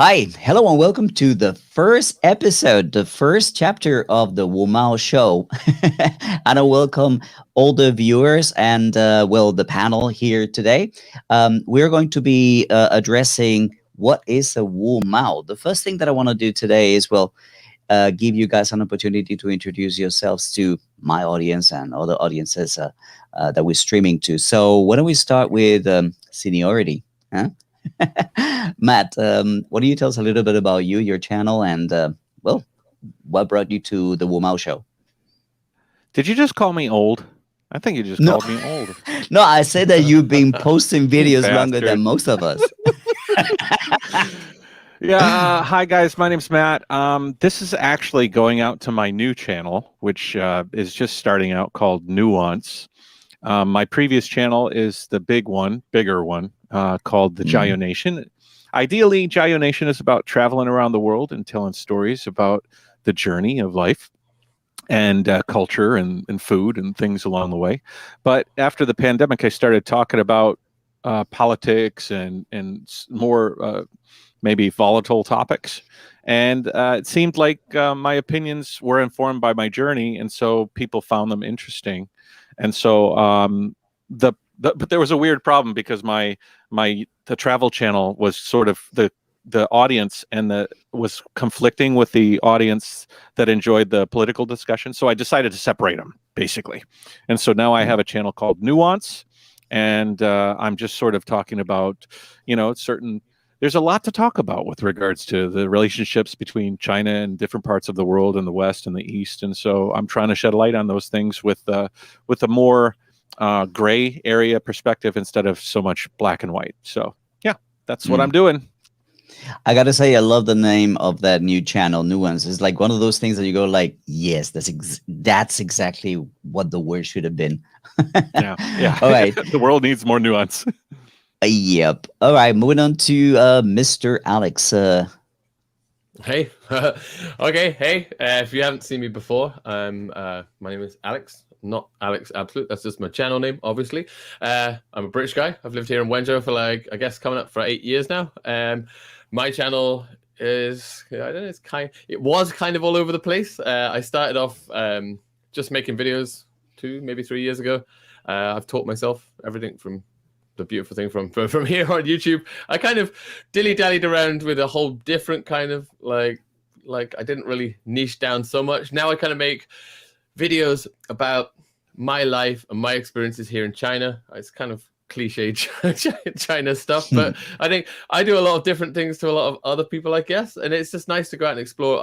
Hi, hello, and welcome to the first episode, the first chapter of the WUMAO Show. And I welcome all the viewers and, the panel here today. We're going to be addressing what is a WUMAO. The first thing that I want to do today is, give you guys an opportunity to introduce yourselves to my audience and other audiences that we're streaming to. So why don't we start with seniority? Huh? Matt, why don't you tell us a little bit about you, your channel, and what brought you to the WUMAO Show? Did you just call me old? I think you just called me old. No, I said that you've been posting videos longer than bastard. most of us. Yeah. Hi, guys. My name's Matt. This is actually going out to my new channel, which is just starting out, called Nuance. My previous channel is the bigger one, called the Gyro Nation. Ideally, Gyro Nation is about traveling around the world and telling stories about the journey of life and culture and food and things along the way. But after the pandemic, I started talking about politics and more maybe volatile topics. And it seemed like my opinions were informed by my journey, and so people found them interesting. And so but there was a weird problem because the travel channel was sort of the audience and was conflicting with the audience that enjoyed the political discussion. So I decided to separate them, basically. And so now I have a channel called Nuance, and I'm just sort of talking about, there's a lot to talk about with regards to the relationships between China and different parts of the world and the West and the East. And so I'm trying to shed light on those things with a more gray area perspective instead of so much black and white. So yeah, that's what I'm doing. I gotta say, I love the name of that new channel, Nuance. It's like one of those things that you go like, yes, that's exactly what the word should have been. Yeah. All right. The world needs more nuance. Yep. All right, moving on to Mr. Alex. Hey. Okay. Hey. If you haven't seen me before, my name is Alex. Not Alex Absolute. That's just my channel name, obviously. I'm a British guy. I've lived here in Wenzhou for I guess coming up for 8 years now. My channel is, I don't know, it was kind of all over the place. I started off just making videos 2, maybe 3 years ago. I've taught myself everything from the beautiful thing from here on YouTube. I kind of dilly-dallied around with a whole different kind of like I didn't really niche down so much. Now I kind of make videos about my life and my experiences here in China. It's kind of cliche China stuff, but I think I do a lot of different things to a lot of other people, I guess, and it's just nice to go out and explore.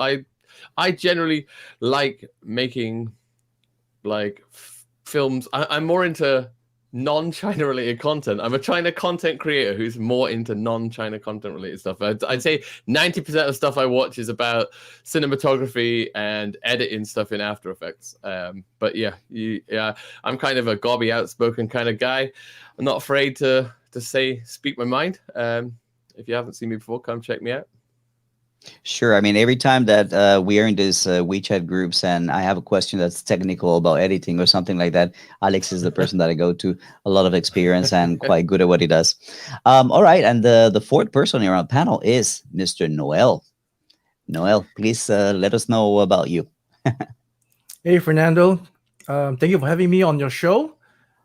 I generally like making films. I'm more into non-China related content. I'm a China content creator who's more into non-China content related stuff. I'd say 90% of stuff I watch is about cinematography and editing stuff in After Effects. But yeah, I'm kind of a gobby, outspoken kind of guy. I'm not afraid to speak my mind. If you haven't seen me before, come check me out. Sure. I mean, every time that we are in these WeChat groups and I have a question that's technical about editing or something like that, Alex is the person that I go to. A lot of experience and quite good at what he does. All right. And the fourth person here on the panel is Mr. Noel. Noel, please let us know about you. Hey, Fernando. Thank you for having me on your show.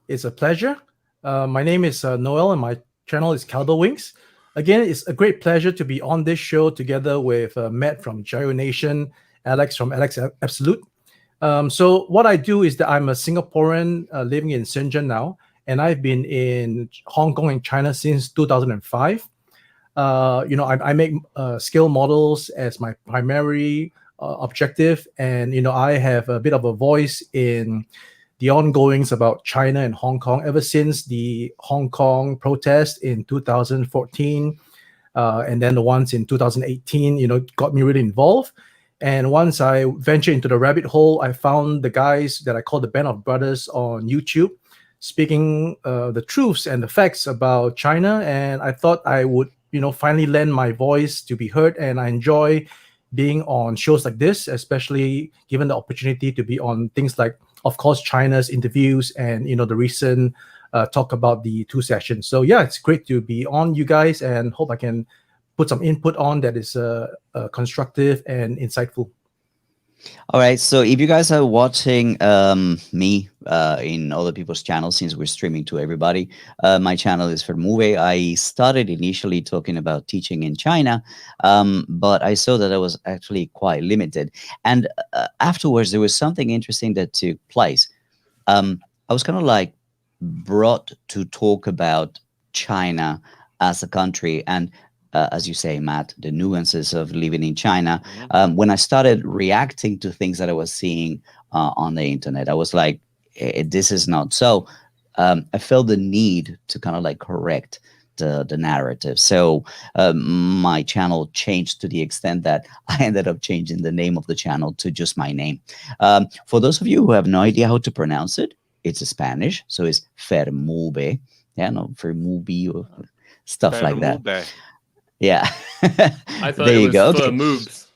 It's a pleasure. My name is Noel and my channel is Cowbell Wings. Again, it's a great pleasure to be on this show together with Matt from Gyro Nation, Alex from Alex Absolute. So what I do is that I'm a Singaporean living in Shenzhen now, and I've been in Hong Kong and China since 2005. I make scale models as my primary objective, and I have a bit of a voice in the ongoings about China and Hong Kong ever since the Hong Kong protest in 2014, and then the ones in 2018, got me really involved. And once I ventured into the rabbit hole, I found the guys that I call the Band of Brothers on YouTube, speaking the truths and the facts about China. And I thought I would, finally lend my voice to be heard. And I enjoy being on shows like this, especially given the opportunity to be on things like, of course, China's interviews and, the recent talk about the 2 sessions. So yeah, it's great to be on you guys and hope I can put some input on that is constructive and insightful. All right. So if you guys are watching me in other people's channels, since we're streaming to everybody, my channel is FerMuBe. I started initially talking about teaching in China, but I saw that I was actually quite limited. And afterwards, there was something interesting that took place. I was kind of like brought to talk about China as a country, and as you say, Matt, the nuances of living in China. When I started reacting to things that I was seeing on the internet, I was like, this is not so. I felt the need to kind of like correct the narrative. So my channel changed to the extent that I ended up changing the name of the channel to just my name. For those of you who have no idea how to pronounce it, it's Spanish, so it's FerMuBe. Yeah, no, FerMuBe or stuff like that. Yeah. I thought there it you was go. for Okay. moves.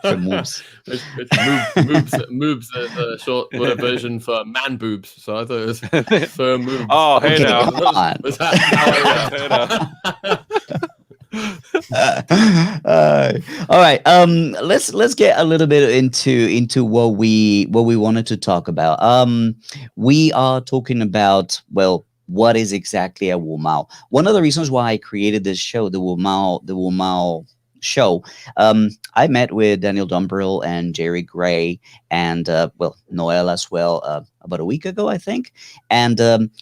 For moves. It's moves the short version for man boobs. So I thought it was for moves. Oh, hey Okay, now. come on. Was that how Hey now. All right. Let's get a little bit into what we wanted to talk about. We are talking about, well, what is exactly a WuMaO? One of the reasons why I created this show, the WuMaO Show, I met with Daniel Dumbrill and Jerry Gray and well, Noel as well about a week ago, I think, and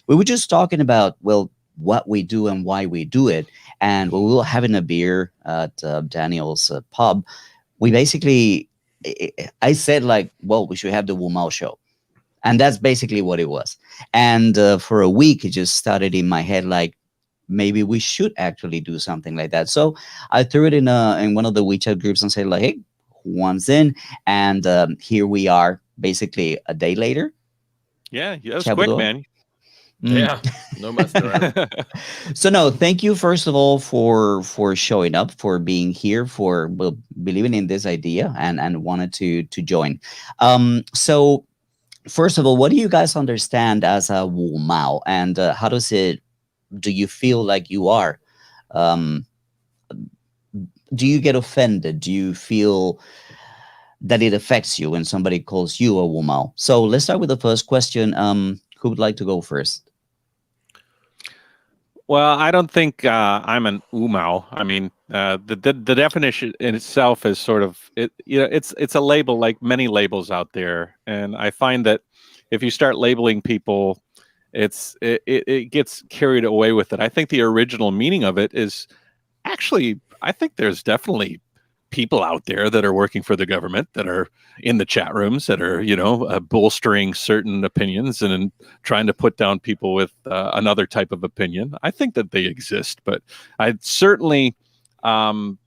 we were just talking about, well, what we do and why we do it. And when we were having a beer at Daniel's pub, we basically, I said like, well, we should have the WuMaO Show. And that's basically what it was. And for a week, it just started in my head, like, maybe we should actually do something like that. So I threw it in one of the WeChat groups and said, like, hey, who wants in? And here we are, basically a day later. Yeah, that was quick, man. Yeah, no messing around. So no, thank you first of all for showing up, for being here, for believing in this idea and wanted to join. So first of all, what do you guys understand as a WuMaO, and how do you feel like you are? Do you get offended? Do you feel that it affects you when somebody calls you a WuMaO? So let's start with the first question. Who would like to go first? Well, I don't think I'm an WuMaO. I mean, the definition in itself is sort of it. You know, it's a label like many labels out there, and I find that if you start labeling people, it gets carried away with it. I think the original meaning of it is actually, I think there's definitely people out there that are working for the government, that are in the chat rooms, that are, you know, bolstering certain opinions and trying to put down people with another type of opinion. I think that they exist, but I certainly I've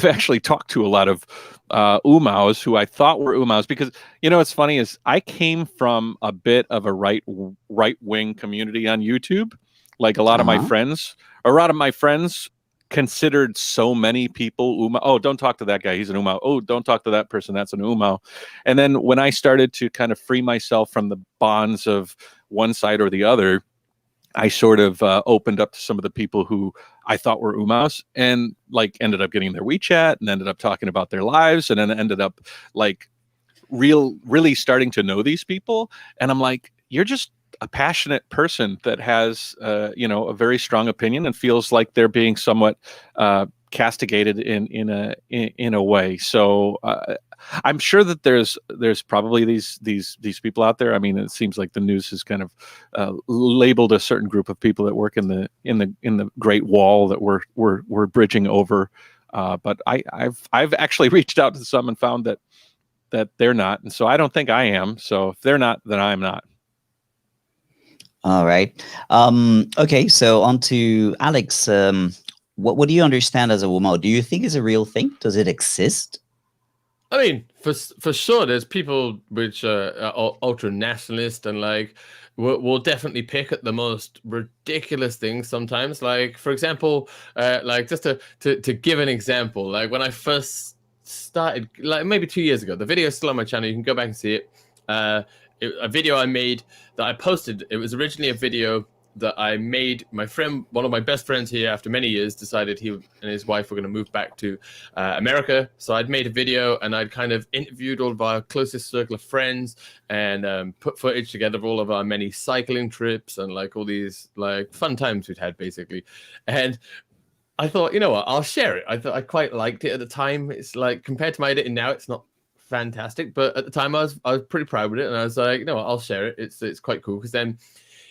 actually talked to a lot of WuMaos who I thought were WuMaos, because, you know, what's funny is I came from a bit of a right wing community on YouTube. Like a lot of my friends considered so many people WuMaO. Oh, don't talk to that guy, he's an WuMaO. Oh, don't talk to that person, that's an WuMaO. And then when I started to kind of free myself from the bonds of one side or the other, I sort of opened up to some of the people who I thought were WuMaos, and like ended up getting their WeChat and ended up talking about their lives, and then ended up like really starting to know these people. And I'm like, you're just a passionate person that has, you know, a very strong opinion and feels like they're being somewhat castigated in a way. So I'm sure that there's probably these people out there. I mean, it seems like the news has kind of labeled a certain group of people that work in the Great Wall that we're bridging over. But I've actually reached out to some and found that they're not, and so I don't think I am. So if they're not, then I'm not. All right. Okay, so on to Alex. What do you understand as a WuMaO? Do you think it's a real thing? Does it exist? I mean, for sure, there's people which are ultra nationalist and like will definitely pick at the most ridiculous things sometimes. Like, for example, like just to give an example, like when I first started, like maybe 2 years ago, the video is still on my channel. You can go back and see it. A video I made that I posted. It was originally a video that I made my friend, one of my best friends here, after many years, decided he and his wife were going to move back to America. So I'd made a video and I'd kind of interviewed all of our closest circle of friends and put footage together of all of our many cycling trips and like all these like fun times we'd had basically. And I thought, you know what, I'll share it. I thought I quite liked it at the time. It's like compared to my editing now, it's not fantastic, but at the time I was pretty proud with it, and I was like, you know what, I'll share it. It's quite cool because then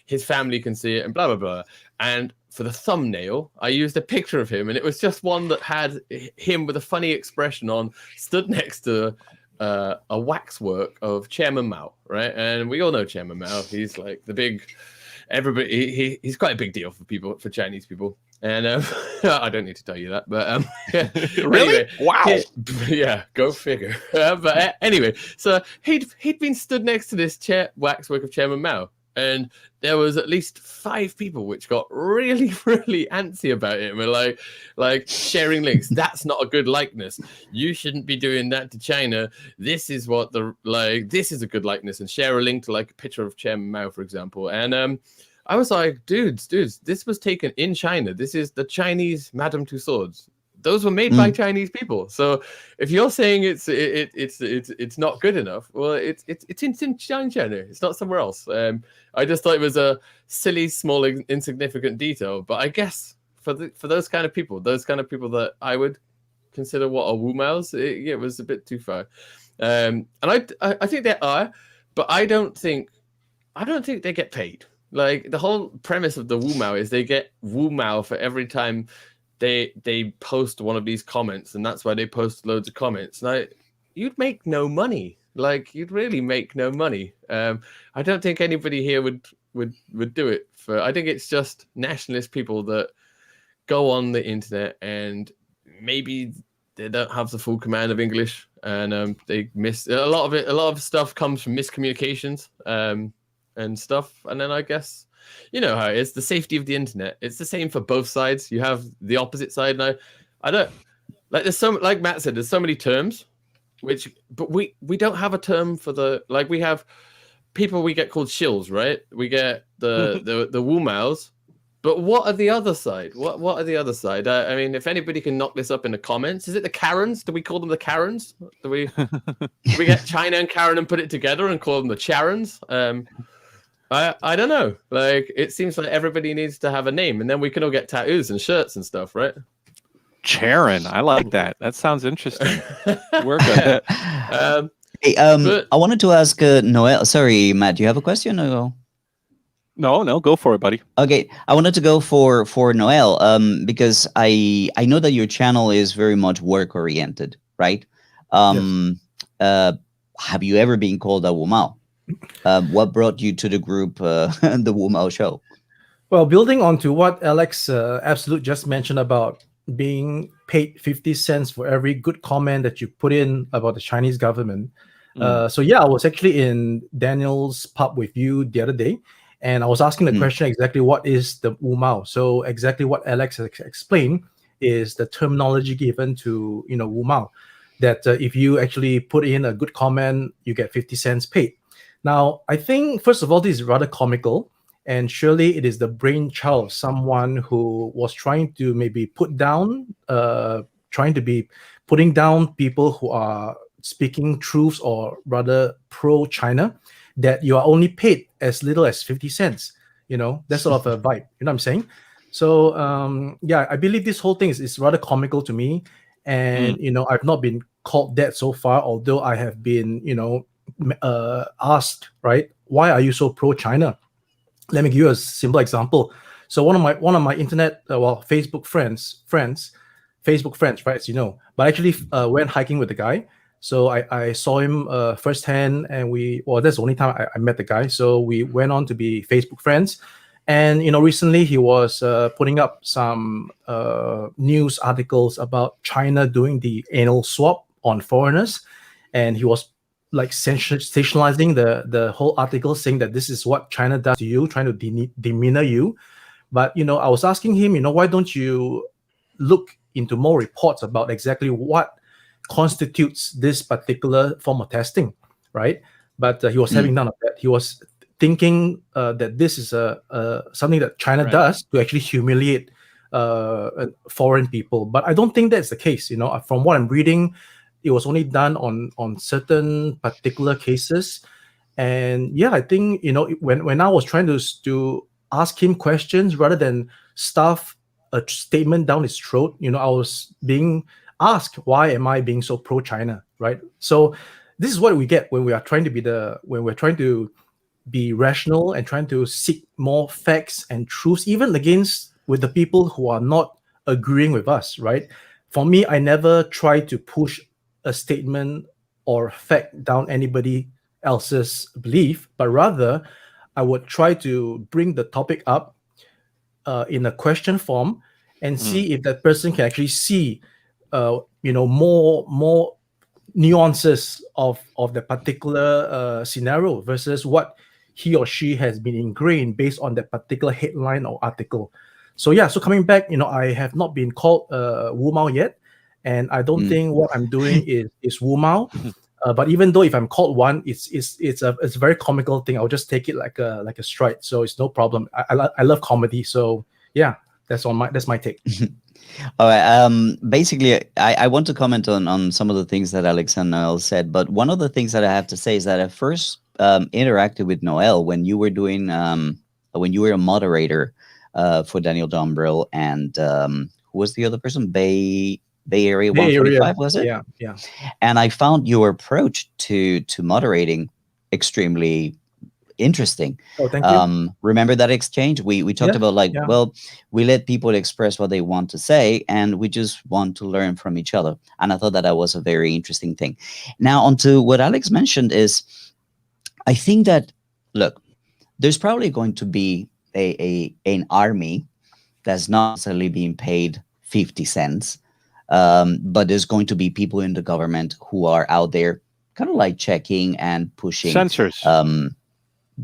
his family can see it and blah blah blah. And for the thumbnail, I used a picture of him, and it was just one that had him with a funny expression on, stood next to a waxwork of Chairman Mao, right? And we all know Chairman Mao. He's like the big everybody. He's quite a big deal for Chinese people. And I don't need to tell you that, but Really? Anyway, Wow. yeah, go figure. But anyway, so he'd been stood next to this waxwork of Chairman Mao, and there was at least 5 people which got really, really antsy about it. And were like sharing links. That's not a good likeness. You shouldn't be doing that to China. This is what this is a good likeness. And share a link to like a picture of Chairman Mao, for example. And I was like, dudes, this was taken in China. This is the Chinese Madame Tussauds. Those were made by Chinese people. So if you're saying it's not good enough, well, it's in China. It's not somewhere else. I just thought it was a silly, small, insignificant detail. But I guess for those kind of people that I would consider what are WuMaos, it was a bit too far. And I think there are, but I don't think they get paid. Like the whole premise of the WuMao is they get WuMao for every time they post one of these comments, and that's why they post loads of comments. Now, you'd make no money. Like you'd really make no money. I don't think anybody here would do it. I think it's just nationalist people that go on the internet and maybe they don't have the full command of English, and they miss a lot of it. A lot of stuff comes from miscommunications. And stuff, and then I guess you know how it is, the safety of the internet. It's the same for both sides. You have the opposite side. Now, I don't like. There's so, like Matt said, there's so many terms, but we don't have a term for the, like we have people we get called shills, right? We get the WuMaos, but what are the other side? What are the other side? I mean, if anybody can knock this up in the comments, is it the Karens? Do we call them the Karens? Do we get China and Karen and put it together and call them the Charens? I don't know. Like, it seems like everybody needs to have a name, and then we can all get tattoos and shirts and stuff, right? Charon, I like that. That sounds interesting. Work on it. Hey, I wanted to ask Noel. Sorry, Matt, do you have a question? Or? No, go for it, buddy. Okay, I wanted to go for Noel because I know that your channel is very much work oriented, right? Yes. Have you ever been called a WuMao? What brought you to the group, the WUMAO Show? Well, building on to what Alex Absolute just mentioned about being paid 50 cents for every good comment that you put in about the Chinese government. So yeah, I was actually in Daniel's pub with you the other day, and I was asking the question exactly what is the WuMao. So exactly what Alex explained is the terminology given to WuMao, that if you actually put in a good comment, you get 50 cents paid. Now, I think, first of all, this is rather comical, and surely it is the brainchild of someone who was trying to maybe putting down people who are speaking truths or rather pro-China, that you are only paid as little as 50 cents. That's sort of a vibe. You know what I'm saying? So, yeah, I believe this whole thing is rather comical to me. And, I've not been called that so far, although I have been, asked, right, why are you so pro-China? Let me give you a simple example. So one of my internet Facebook friends, right, as you know, but actually went hiking with the guy. So I saw him firsthand, and that's the only time I met the guy. So we went on to be Facebook friends. And recently he was putting up some news articles about China doing the anal swab on foreigners, and he was like sensationalizing the whole article, saying that this is what China does to you, trying to demeanor you. But I was asking him, why don't you look into more reports about exactly what constitutes this particular form of testing, right? But he was having none of that. He was thinking that this is something that China Right. does to actually humiliate foreign people. But I don't think that's the case. From what I'm reading, it was only done on certain particular cases. And yeah, I think when I was trying to ask him questions rather than stuff a statement down his throat, I was being asked, why am I being so pro-China, right? So this is what we get when we are trying to be rational and trying to seek more facts and truths, even against with the people who are not agreeing with us, right? For me, I never try to push a statement or fact down anybody else's belief, but rather I would try to bring the topic up in a question form and see if that person can actually see more nuances of the particular scenario versus what he or she has been ingrained based on that particular headline or article. So yeah, so coming back, I have not been called WuMao yet, and I don't think what I'm doing is WuMao. But even though if I'm called one, it's a very comical thing. I'll just take it like a stride, so it's no problem. I love comedy, so yeah, that's my take. All right. Basically, I want to comment on some of the things that Alex and Noel said, but one of the things that I have to say is that I first interacted with Noel when you were doing when you were a moderator for Daniel Dombrill and who was the other person? Bay Area 145, was it? Yeah. And I found your approach to moderating extremely interesting. Oh, thank you. Remember that exchange we talked about, like, well, we let people express what they want to say and we just want to learn from each other, and I thought that was a very interesting thing. Now onto what Alex mentioned is, I think that, look, there's probably going to be an army that's not necessarily being paid 50 cents, but there's going to be people in the government who are out there kind of like checking and pushing censors.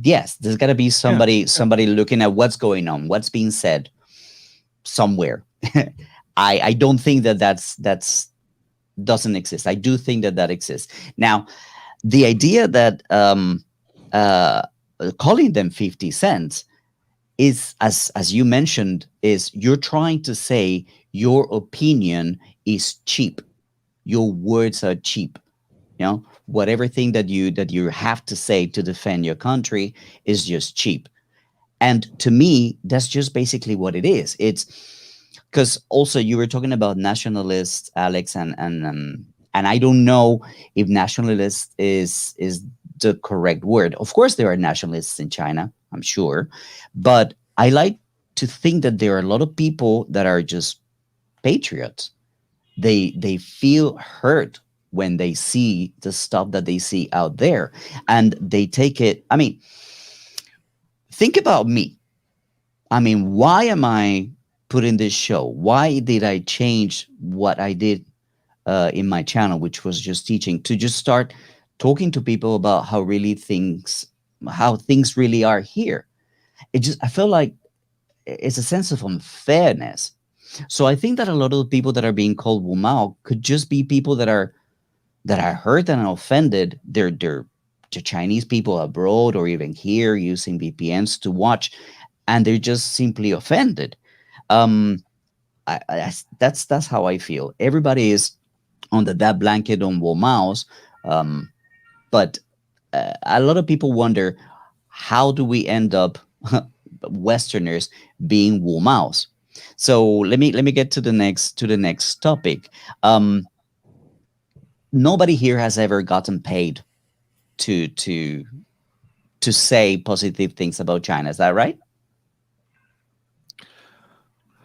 Yes, there's got to be somebody looking at what's going on, what's being said somewhere. I don't think that's doesn't exist. I do think that exists. Now, the idea that calling them 50 cents is, as you mentioned, is you're trying to say your opinion is cheap. Your words are cheap. Whatever thing that you have to say to defend your country is just cheap. And to me, that's just basically what it is. It's because also you were talking about nationalists, Alex, and I don't know if nationalist is the correct word. Of course, there are nationalists in China, I'm sure, but I like to think that there are a lot of people that are just patriots. They feel hurt when they see the stuff that they see out there, and they take it. I mean, think about me. I mean, why am I putting this show? Why did I change what I did in my channel, which was just teaching, to just start talking to people about how things really are here? I feel like it's a sense of unfairness. So I think that a lot of the people that are being called WuMao could just be people that are hurt and offended. They're Chinese people abroad or even here using VPNs to watch, and they're just simply offended. That's how I feel. Everybody is under that blanket on WuMaos, but a lot of people wonder, how do we end up Westerners being WuMaos? So let me get to the next topic. Nobody here has ever gotten paid to say positive things about China. Is that right?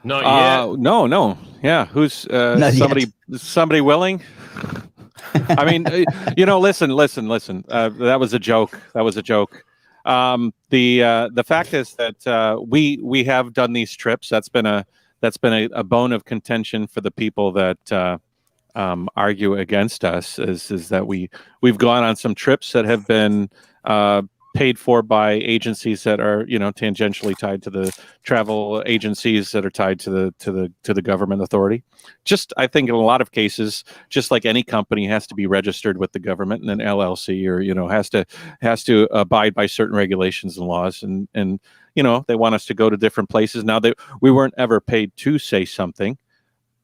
Not yet. No. Yeah, who's somebody willing? I mean, listen. That was a joke. The fact is that we have done these trips. That's been a bone of contention for the people that argue against us. Is that we've gone on some trips that have been paid for by agencies that are, tangentially tied to the travel agencies that are tied to the government authority. Just, I think in a lot of cases, just like any company has to be registered with the government and an LLC, or has to abide by certain regulations and laws, and they want us to go to different places. Now, we weren't ever paid to say something.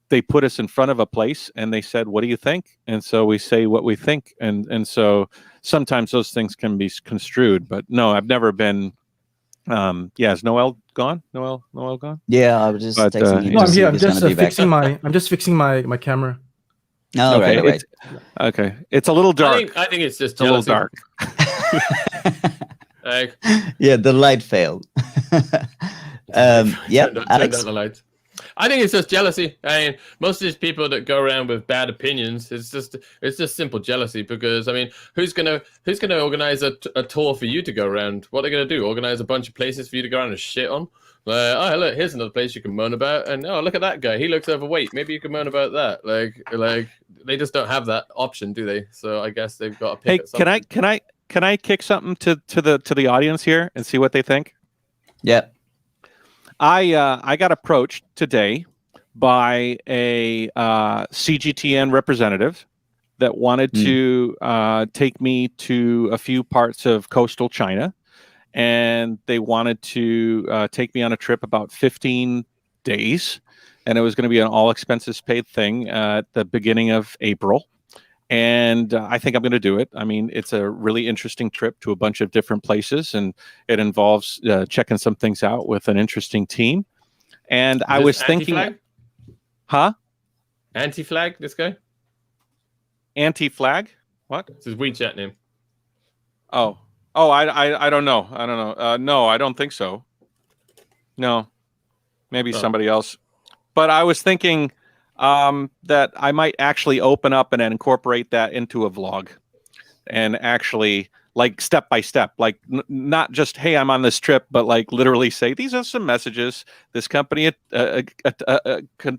They put us in front of a place and they said, "What do you think?" And so we say what we think, and so sometimes those things can be construed. But no, I've never been. Is Noel gone? Noel gone? Yeah, I was just But, texting him No, to I'm see here. if I'm he's just gonna be back. fixing my camera. Oh, Okay, right. Okay, it's a little dark. I think it's just It's a little jealousy. dark. Like, Yeah, the light failed. Yeah, turn Alex. down the lights. I think it's just jealousy. I mean, most of these people that go around with bad opinions, it's just simple jealousy. Because I mean, who's gonna organize a tour for you to go around? What are they gonna do? Organize a bunch of places for you to go around and shit on? Oh, look, here's another place you can moan about, and oh, look at that guy, he looks overweight. Maybe you can moan about that. Like they just don't have that option, do they? So I guess they've got to pick. Hey, can I kick something to the audience here and see what they think? Yeah. I got approached today by a CGTN representative that wanted to take me to a few parts of coastal China, and they wanted to take me on a trip about 15 days, and it was going to be an all expenses paid thing at the beginning of April. And I think I'm going to do it. I mean, it's a really interesting trip to a bunch of different places, and it involves checking some things out with an interesting team. And I was thinking, huh? Anti-flag, this guy? Anti-flag? What? It's his WeChat name. Oh, I don't know. No, I don't think so. No, maybe somebody else. But I was thinking that I might actually open up and incorporate that into a vlog, and actually, like, step by step, like not just, hey, I'm on this trip, but like literally say, these are some messages. This company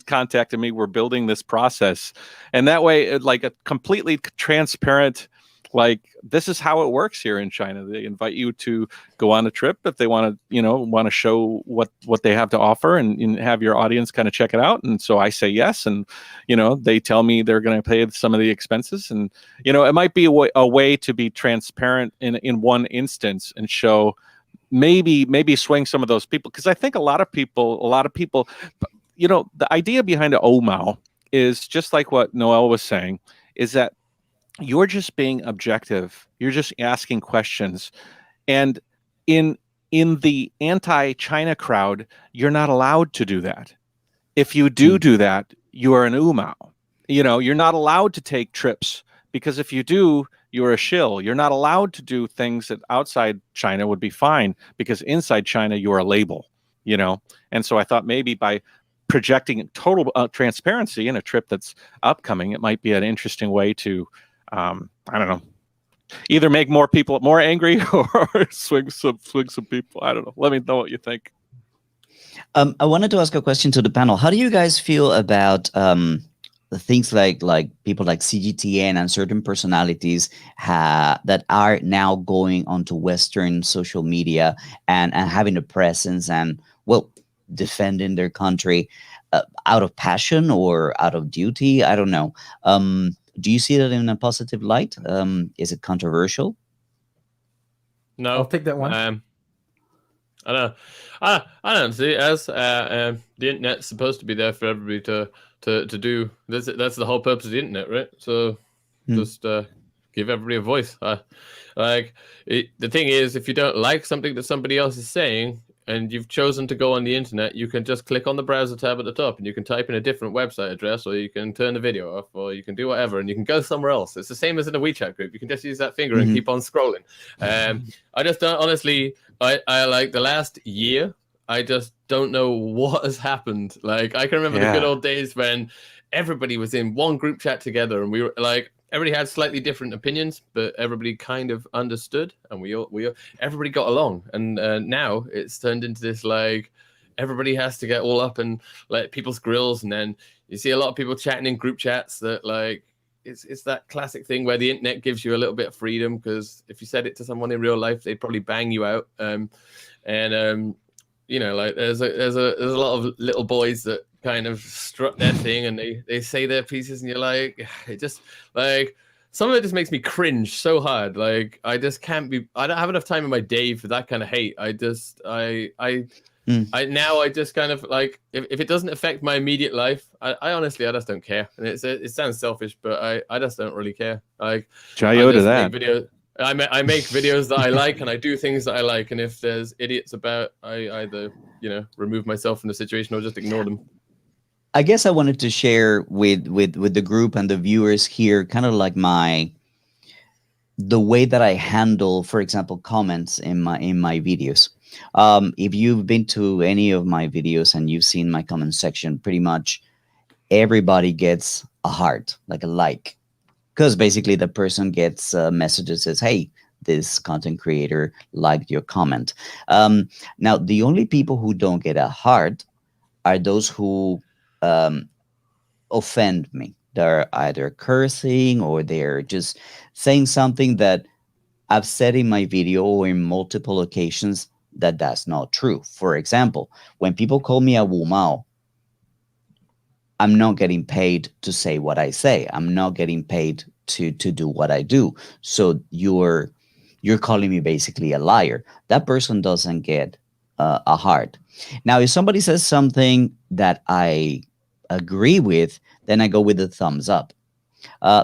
contacted me. We're building this process, and that way, like a completely transparent, like, this is how it works here in China. They invite you to go on a trip if they want to show what they have to offer, and have your audience kind of check it out. And so I say yes, and they tell me they're going to pay some of the expenses, and it might be a way to be transparent in one instance and show, maybe swing some of those people, because I think a lot of people, the idea behind a WUMAO is just like what Noel was saying, is that you're just being objective. You're just asking questions. And in the anti-China crowd, you're not allowed to do that. If you do that, you are an WUMAO. You're not allowed to take trips, because if you do, you're a shill. You're not allowed to do things that outside China would be fine, because inside China, you're a label, And so I thought maybe by projecting total transparency in a trip that's upcoming, it might be an interesting way to, I don't know, either make more people more angry or swing some people. I don't know. Let me know what you think. I wanted to ask a question to the panel. How do you guys feel about the things like people like CGTN and certain personalities that are now going onto Western social media and having a presence and, well, defending their country out of passion or out of duty? I don't know. Do you see that in a positive light? Is it controversial? No, I'll take that one. I don't know. I don't see it as the internet's supposed to be there for everybody to do. That's the whole purpose of the internet, right? So just give everybody a voice. The thing is, if you don't like something that somebody else is saying, and you've chosen to go on the internet, you can just click on the browser tab at the top, and you can type in a different website address, or you can turn the video off, or you can do whatever, and you can go somewhere else. It's the same as in a WeChat group. You can just use that finger and keep on scrolling. I just don't, honestly, I like the last year, I just don't know what has happened. Like, I can remember the good old days when everybody was in one group chat together, and we were like, everybody had slightly different opinions, but everybody kind of understood, and everybody got along. And now it's turned into this, like, everybody has to get all up and let people's grills, and then you see a lot of people chatting in group chats that, like, it's that classic thing where the internet gives you a little bit of freedom, because if you said it to someone in real life, they'd probably bang you out. You know, like there's a lot of little boys that kind of strut their thing and they say their pieces, and you're like, it just like, some of it just makes me cringe so hard. Like, I just can't be, I don't have enough time in my day for that kind of hate. I just kind of like, if it doesn't affect my immediate life, I honestly, I just don't care. And it sounds selfish, but I just don't really care. Like, Jayo to that. I make videos that I like, and I do things that I like. And if there's idiots about, I either, you know, remove myself from the situation or just ignore them. I guess I wanted to share with the group and the viewers here kind of like the way that I handle, for example, comments in my videos. If you've been to any of my videos and you've seen my comment section, pretty much everybody gets a heart, like a like, because basically the person gets a message that says, hey, this content creator liked your comment. Now, the only people who don't get a heart are those who offend me. They're either cursing or they're just saying something that I've said in my video or in multiple occasions that that's not true. For example, when people call me a WuMao, I'm not getting paid to say what I say. I'm not getting paid to do what I do. So you're calling me basically a liar. That person doesn't get a heart. Now, if somebody says something that I agree with, then I go with the thumbs up.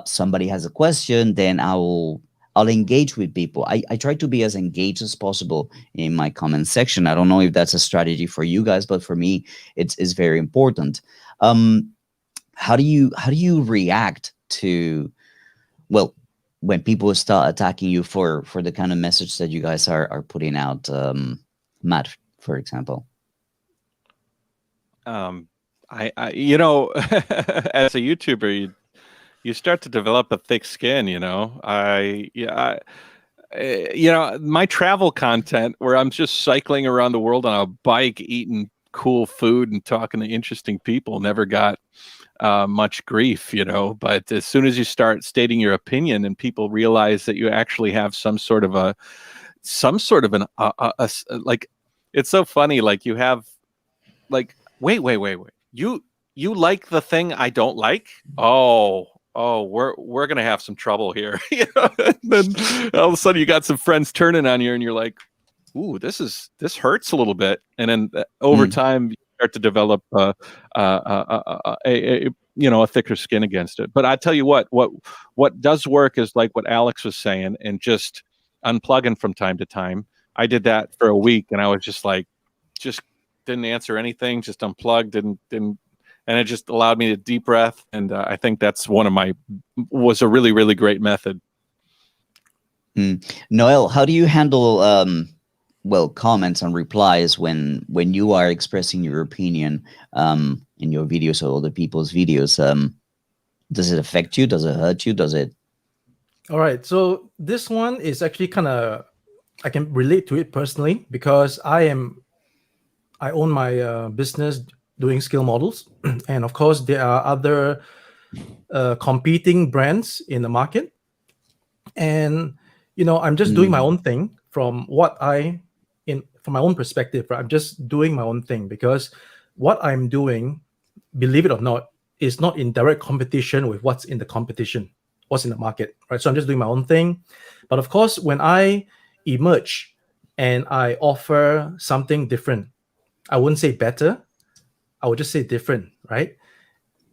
Somebody has a question, then I'll engage with people. I try to be as engaged as possible in my comment section. I don't know if that's a strategy for you guys, but for me, it's very important. How do you react to, well, when people start attacking you for the kind of message that you guys are putting out? Matt, for example. I you know, as a YouTuber, you start to develop a thick skin, you know. You know, my travel content where I'm just cycling around the world on a bike, eating cool food and talking to interesting people never got much grief, you know. But as soon as you start stating your opinion and people realize that you actually have some sort of an like, it's so funny. Like, you have like, wait. You like the thing I don't like? Oh, we're gonna have some trouble here. You know? And then all of a sudden you got some friends turning on you, and you're like, "Ooh, this hurts a little bit." And then over time, you start to develop a thicker skin against it. But I tell you what does work is like what Alex was saying, and just unplugging from time to time. I did that for a week, and I was just like, just didn't answer anything, just unplugged, didn't, and it just allowed me to deep breath. And I think that's was a really, really great method. Noel, how do you handle comments and replies when you are expressing your opinion in your videos or other people's videos? Does it affect you? Does it hurt you? Does it? All right. So this one is actually kind of, I can relate to it personally, because I own my business doing scale models. And of course, there are other competing brands in the market. And, you know, I'm just doing my own thing from my own perspective. Right? I'm just doing my own thing because what I'm doing, believe it or not, is not in direct competition with what's in the competition, what's in the market, right? So I'm just doing my own thing. But of course, when I emerge and I offer something different, I wouldn't say better, I would just say different, right?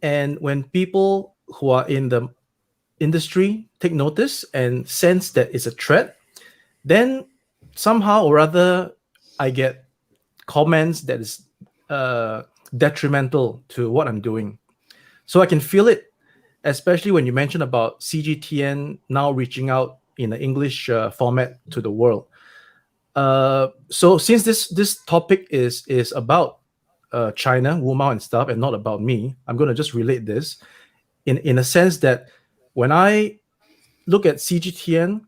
And when people who are in the industry take notice and sense that it's a threat, then somehow or other I get comments that is detrimental to what I'm doing. So I can feel it, especially when you mentioned about CGTN now reaching out in an English format to the world. So since this topic is about China, WuMao and stuff, and not about me, I'm going to just relate this in a sense that when I look at CGTN,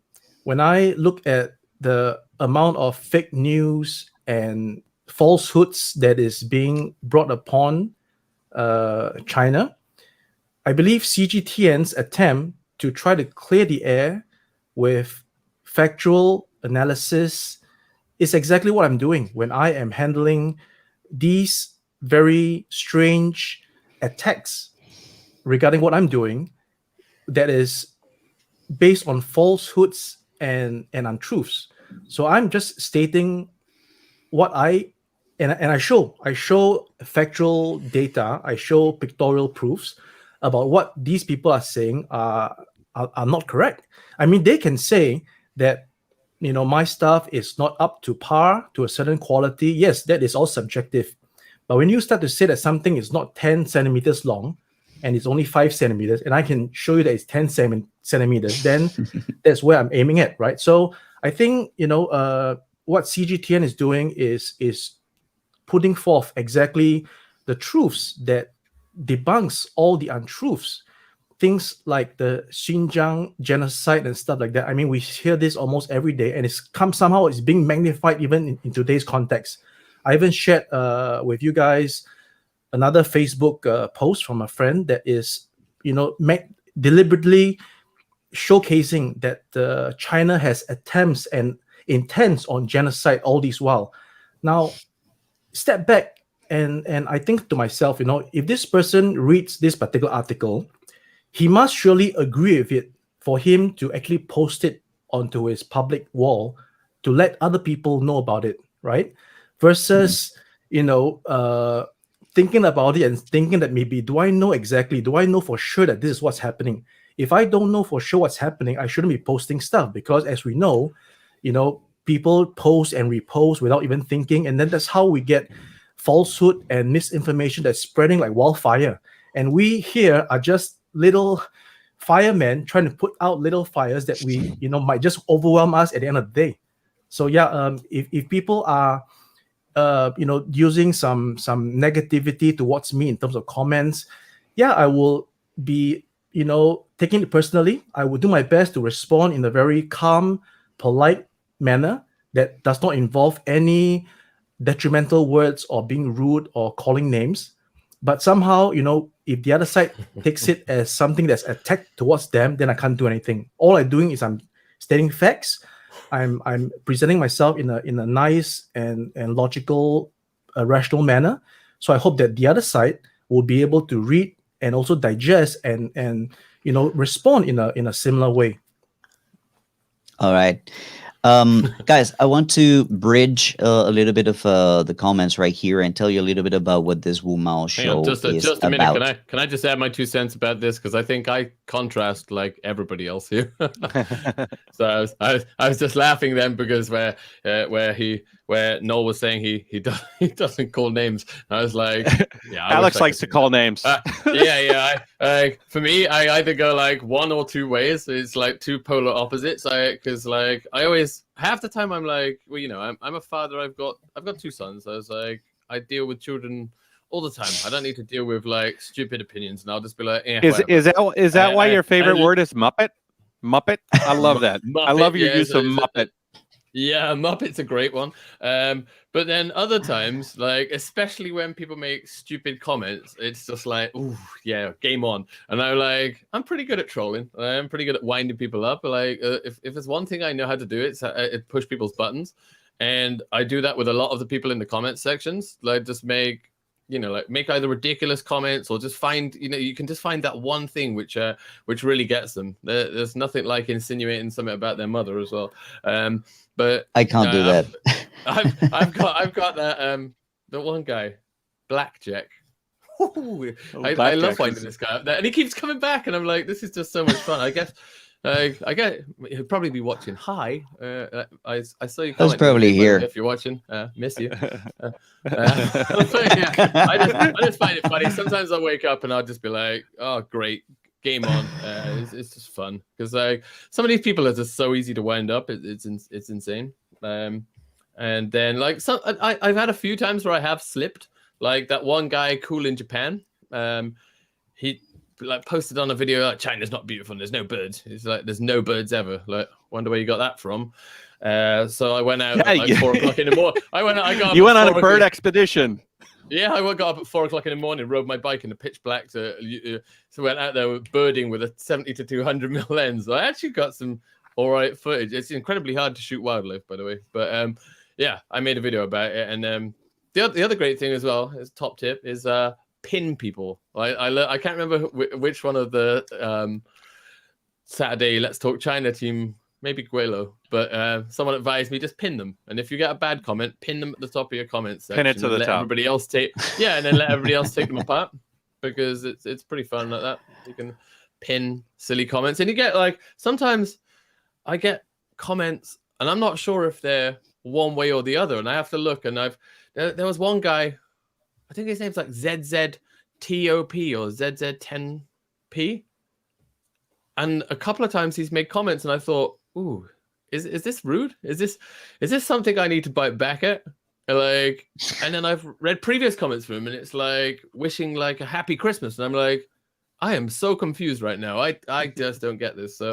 when I look at the amount of fake news and falsehoods that is being brought upon China, I believe CGTN's attempt to try to clear the air with factual analysis is exactly what I'm doing when I am handling these very strange attacks regarding what I'm doing that is based on falsehoods and untruths. So I'm just stating what I show factual data, I show pictorial proofs about what these people are saying are not correct. I mean, they can say that my stuff is not up to par to a certain quality. Yes, that is all subjective. But when you start to say that something is not 10 centimeters long and it's only 5 centimeters, and I can show you that it's 10 centimeters, then that's where I'm aiming at, right? So I think what CGTN is doing is putting forth exactly the truths that debunks all the untruths. Things like the Xinjiang genocide and stuff like that. I mean, we hear this almost every day, and somehow it's being magnified even in today's context. I even shared with you guys another Facebook post from a friend that is, deliberately showcasing that China has attempts and intents on genocide all this while. Now, step back and I think to myself, if this person reads this particular article, he must surely agree with it for him to actually post it onto his public wall to let other people know about it, right? Versus, thinking about it and thinking that maybe, do I know for sure that this is what's happening? If I don't know for sure what's happening, I shouldn't be posting stuff, because as we know, people post and repost without even thinking, and then that's how we get falsehood and misinformation that's spreading like wildfire. And we here are just little firemen trying to put out little fires that we might just overwhelm us at the end of the day. So yeah, if people are using some negativity towards me in terms of comments, yeah, I will be taking it personally. I will do my best to respond in a very calm, polite manner that does not involve any detrimental words or being rude or calling names. But somehow, if the other side takes it as something that's attack towards them, then I can't do anything. All I'm doing is I'm stating facts. I'm presenting myself in a nice and logical, rational manner. So I hope that the other side will be able to read and also digest and respond in a similar way. All right. Guys, I want to bridge a little bit of the comments right here and tell you a little bit about what this WuMaO show is just a minute. about. Can I just add my 2 cents about this, because I think I contrast like everybody else here. So I was just laughing then because where Noel was saying he doesn't call names. I was like, yeah, Alex likes to call names. For me, I either go like one or two ways. It's like two polar opposites. Because like I always, half the time I'm like, well, I'm a father. I've got 2 sons. I was like, I deal with children all the time. I don't need to deal with like stupid opinions, and I'll just be like, is that why your favorite word is Muppet? Muppet? I love that. Muppet, I love your use of Muppet. Yeah, Muppet's a great one. But then other times, like especially when people make stupid comments, it's just like, ooh, yeah, game on. And I'm pretty good at trolling. I'm pretty good at winding people up. Like if there's one thing I know how to do, it's push people's buttons, and I do that with a lot of the people in the comment sections. Like just make either ridiculous comments or just find, you can just find that one thing which really gets them. There's nothing like insinuating something about their mother as well. But I can't do that. I've got that the one guy, Blackjack. I love finding this guy up there, and he keeps coming back, and I'm like, this is just so much fun. I guess he'll probably be watching. Hi, I saw you. That's probably here. If you're watching, miss you. I just find it funny. Sometimes I'll wake up and I'll just be like, oh, great. Game on. It's just fun because like some of these people are just so easy to wind up. It's insane. And then like I've had a few times where I have slipped. Like that one guy, Cool in Japan. He like posted on a video like China's not beautiful and there's no birds. It's like there's no birds ever. Like wonder where you got that from. So I went out at like 4 o'clock in the morning. I went on a bird expedition. Yeah, I got up at 4 o'clock in the morning, rode my bike in the pitch black, so went out there birding with a 70 to 200 mil lens. I actually got some all right footage. It's incredibly hard to shoot wildlife, by the way. But yeah, I made a video about it. And the other great thing as well, as top tip, is pin people. I can't remember which one of the Saturday Let's Talk China team, maybe Guelo, but someone advised me just pin them, and if you get a bad comment, pin them at the top of your comments section. Pin it to the let top. Everybody else and then let everybody else take them apart, because it's pretty fun like that. You can pin silly comments, and you get like, sometimes I get comments and I'm not sure if they're one way or the other, and I have to look. And there was one guy, I think his name's like ZZTOP or ZZ10P. And a couple of times he's made comments, and I thought, "Ooh, is this rude? Is this something I need to bite back at?" Like, and then I've read previous comments from him, and it's like wishing like a happy Christmas, and I'm like, I am so confused right now. I just don't get this. So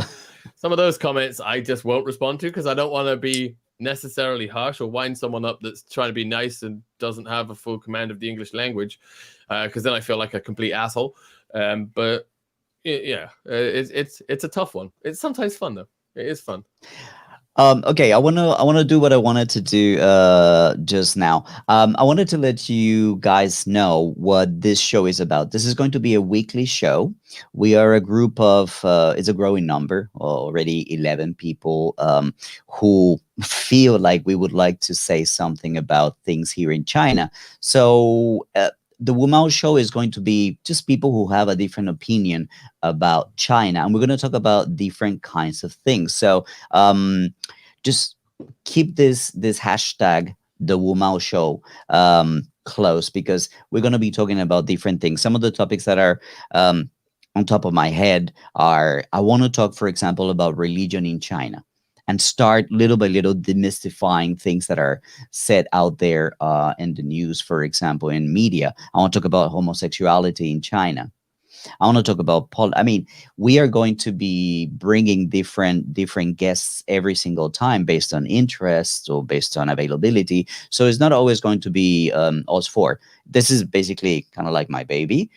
some of those comments I just won't respond to, because I don't want to be necessarily harsh or wind someone up that's trying to be nice and doesn't have a full command of the English language, because then I feel like a complete asshole. But yeah, it's a tough one. It's sometimes fun though. It is fun. Okay, I wanna do what I wanted to do just now. I wanted to let you guys know what this show is about. This is going to be a weekly show. We are a group of it's a growing number, already 11 people who feel like we would like to say something about things here in China. So the WUMAO Show is going to be just people who have a different opinion about China, and we're going to talk about different kinds of things. So just keep this hashtag, the WUMAO Show, close, because we're going to be talking about different things. Some of the topics that are on top of my head are, I want to talk, for example, about religion in China, and start little by little demystifying things that are said out there in the news, for example, in media. I want to talk about homosexuality in China. I want to talk about we are going to be bringing different guests every single time based on interest or based on availability. So it's not always going to be us four. This is basically kind of like my baby.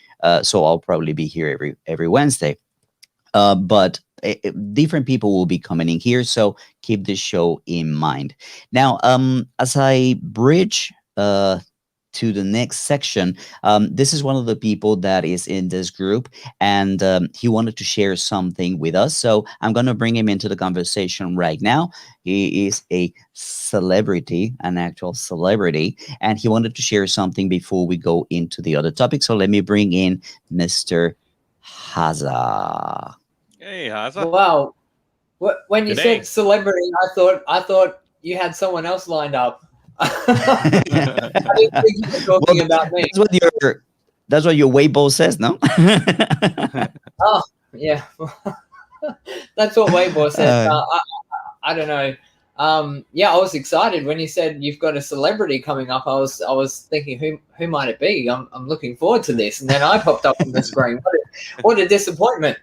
So I'll probably be here every Wednesday. But different people will be coming in here, so keep this show in mind. Now, as I bridge to the next section, this is one of the people that is in this group, and he wanted to share something with us, so I'm going to bring him into the conversation right now. He is a celebrity, an actual celebrity, and he wanted to share something before we go into the other topic. So let me bring in Mr. Haza. Hey, Haza. Wow. When you Good day. said celebrity, I thought you had someone else lined up. I didn't think you were talking about me. That's what your Weibo says, no? Oh, yeah. That's what Weibo said. I don't know. Yeah, I was excited when you said you've got a celebrity coming up. I was thinking, who might it be? I'm looking forward to this, and then I popped up on the screen. What a disappointment!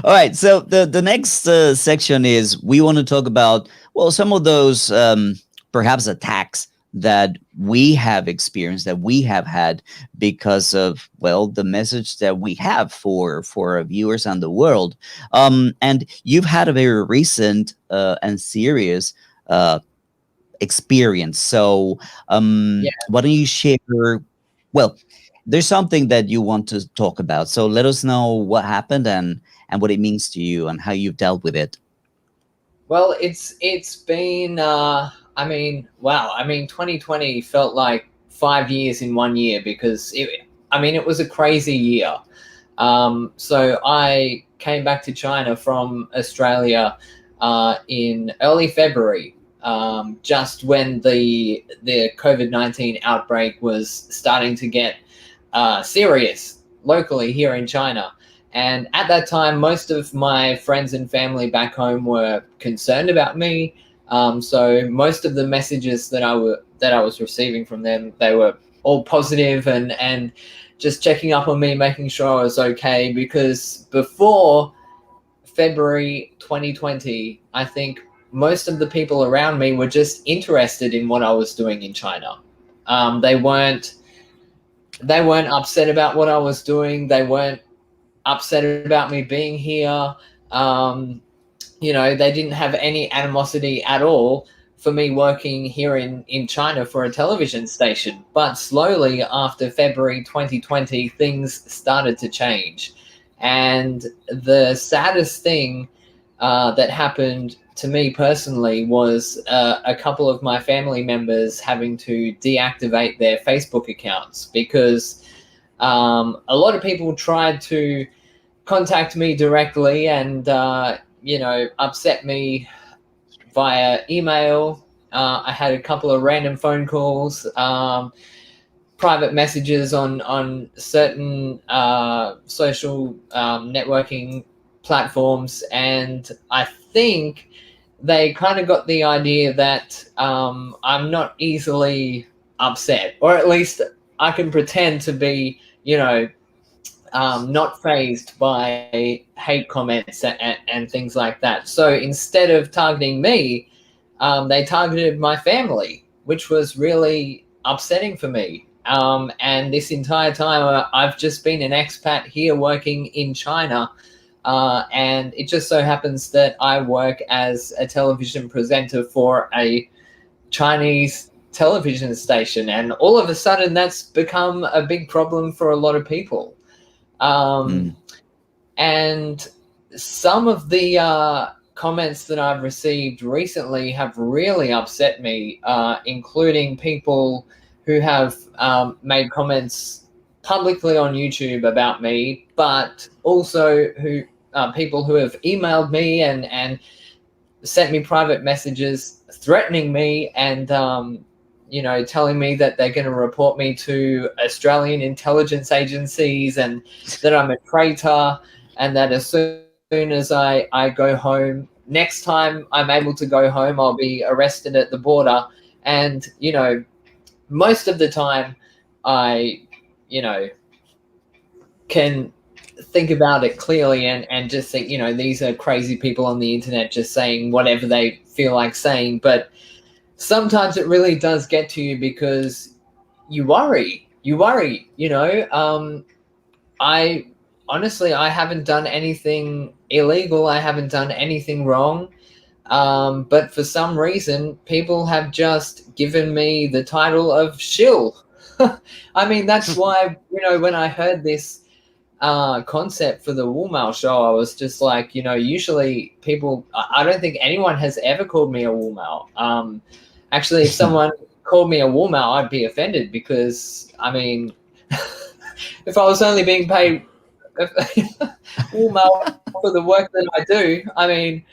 All right, so the next section is, we want to talk about, well, some of those perhaps attacks that we have experienced, that we have had because of, well, the message that we have for our viewers and the world. And you've had a very recent and serious experience. So why don't you share, well, there's something that you want to talk about. So let us know what happened and what it means to you and how you've dealt with it. Well, it's been I mean, wow. I mean, 2020 felt like 5 years in 1 year, because it was a crazy year. So I came back to China from Australia in early February, just when the COVID-19 outbreak was starting to get serious locally here in China. And at that time, most of my friends and family back home were concerned about me. So most of the messages that I was receiving from them, they were all positive and just checking up on me, making sure I was okay. Because before February 2020, I think most of the people around me were just interested in what I was doing in China. They weren't upset about what I was doing. They weren't upset about me being here. You know, they didn't have any animosity at all for me working here in China for a television station. But slowly, after February 2020, things started to change. And the saddest thing that happened to me personally was a couple of my family members having to deactivate their Facebook accounts because a lot of people tried to contact me directly and, you know, upset me via email. I had a couple of random phone calls, private messages on certain social networking platforms, and I think they kind of got the idea that I'm not easily upset, or at least I can pretend to be, you know, not fazed by hate comments and things like that. So instead of targeting me, they targeted my family, which was really upsetting for me. And this entire time, I've just been an expat here working in China. And it just so happens that I work as a television presenter for a Chinese television station. And all of a sudden, that's become a big problem for a lot of people. And some of the comments that I've received recently have really upset me, including people who have made comments publicly on YouTube about me, but also people who have emailed me and sent me private messages threatening me and you know, telling me that they're going to report me to Australian intelligence agencies and that I'm a traitor, and that as soon as I go home, next time I'm able to go home, I'll be arrested at the border. And, you know, most of the time I, you know, can think about it clearly and just think, you know, these are crazy people on the internet just saying whatever they feel like saying. But sometimes it really does get to you because you worry, you know. I honestly, I haven't done anything illegal. I haven't done anything wrong. But for some reason, people have just given me the title of shill. I mean, that's why, you know, when I heard this concept for the WUMAO show, I was just like, you know, usually people, I don't think anyone has ever called me a WUMAO. Actually, if someone called me a WuMao, I'd be offended because, I mean, if I was only being paid WuMao for the work that I do, I mean,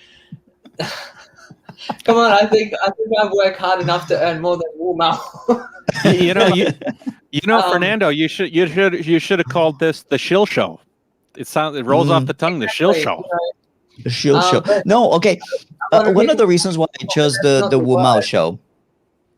come on, I think I work hard enough to earn more than WuMao. you know, Fernando, you should have called this the Shill Show. It rolls off the tongue, the Shill Show. You know, The shill show. No, okay. One of the reasons why I chose the WuMao show.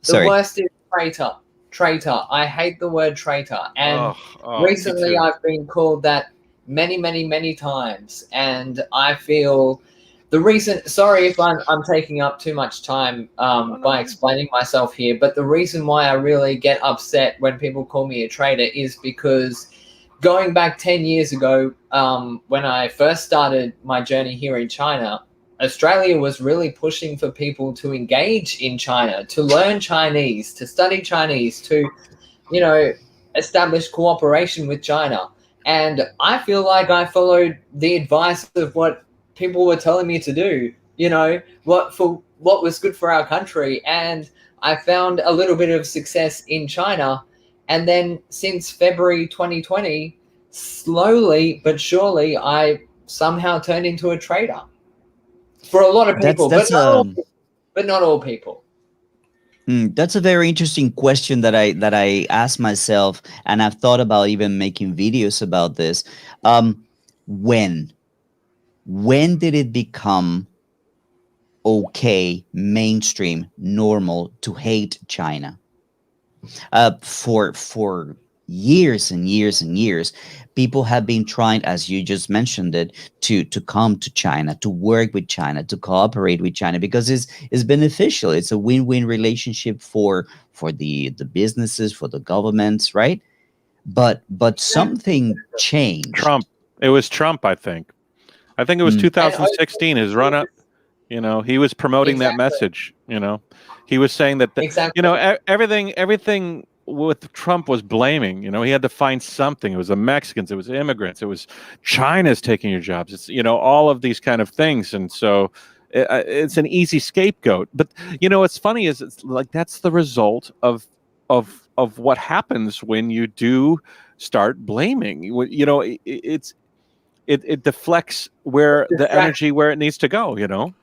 The worst is traitor. Traitor. I hate the word traitor. And recently I've been called that many times. And I feel the reason, sorry if I'm taking up too much time by explaining myself here, but the reason why I really get upset when people call me a traitor is because going back 10 years ago, when I first started my journey here in China, Australia was really pushing for people to engage in China, to learn Chinese, to study Chinese, to, you know, establish cooperation with China. And I feel like I followed the advice of what people were telling me to do, you know, what was good for our country. And I found a little bit of success in China. And then since February 2020, slowly but surely, I somehow turned into a traitor. For a lot of people, but not all people. That's a very interesting question that I asked myself, and I've thought about even making videos about this. When did it become okay, mainstream, normal to hate China? For years and years and years, people have been trying, as you just mentioned it, to come to China, to work with China, to cooperate with China, because it's beneficial. It's a win-win relationship for the businesses, for the governments, right? But something changed. Trump. It was Trump, I think. I think it was Mm. 2016, his run up. You know, he was promoting that message. You know, he was saying that you know, everything with Trump was blaming. You know, he had to find something. It was the Mexicans, it was immigrants, it was China's taking your jobs. It's, you know, all of these kind of things, and so it's an easy scapegoat. But you know, what's funny is it's like that's the result of what happens when you do start blaming. You know, it deflects where the energy where it needs to go, you know,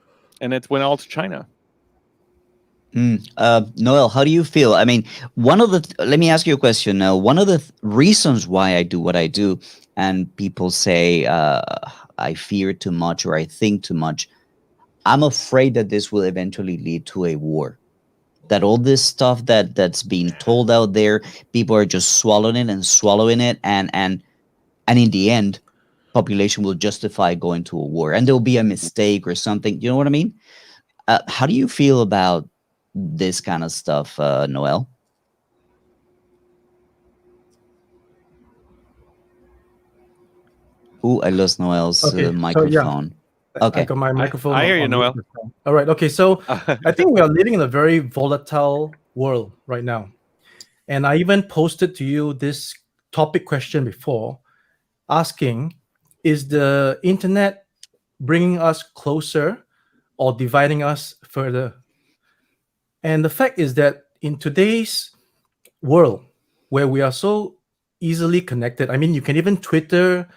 and it went all to China. Noel, how do you feel? I mean, let me ask you a question now. One of the reasons why I do what I do, and people say I fear too much or I think too much, I'm afraid that this will eventually lead to a war. That all this stuff that's being told out there, people are just swallowing it and swallowing it, and in the end, population will justify going to a war, and there'll be a mistake or something. You know what I mean? How do you feel about this kind of stuff, Noel? Ooh, I lost Noel's microphone. Okay, I got my microphone. I hear you, Noel. All right. Okay. So I think we are living in a very volatile world right now. And I even posted to you this topic question before, asking, is the internet bringing us closer or dividing us further? And the fact is that in today's world, where we are so easily connected, I mean, you can even Twitter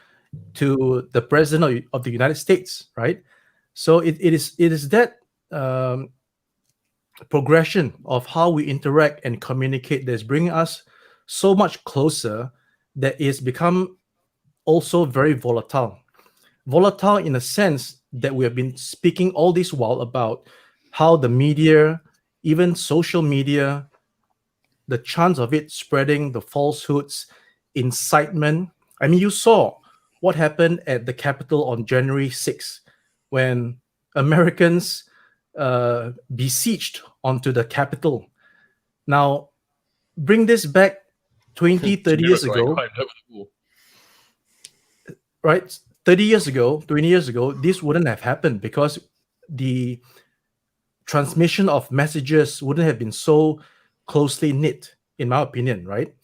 to the president of the United States, right? So it is that progression of how we interact and communicate that's bringing us so much closer that it's become also very volatile. Volatile in a sense that we have been speaking all this while about how the media, even social media, the chance of it spreading the falsehoods, incitement. I mean, you saw what happened at the Capitol on January 6th when Americans besieged onto the Capitol. Now, bring this back 20, 30 years ago. Right? 30 years ago, 20 years ago, this wouldn't have happened because the transmission of messages wouldn't have been so closely knit, in my opinion, right?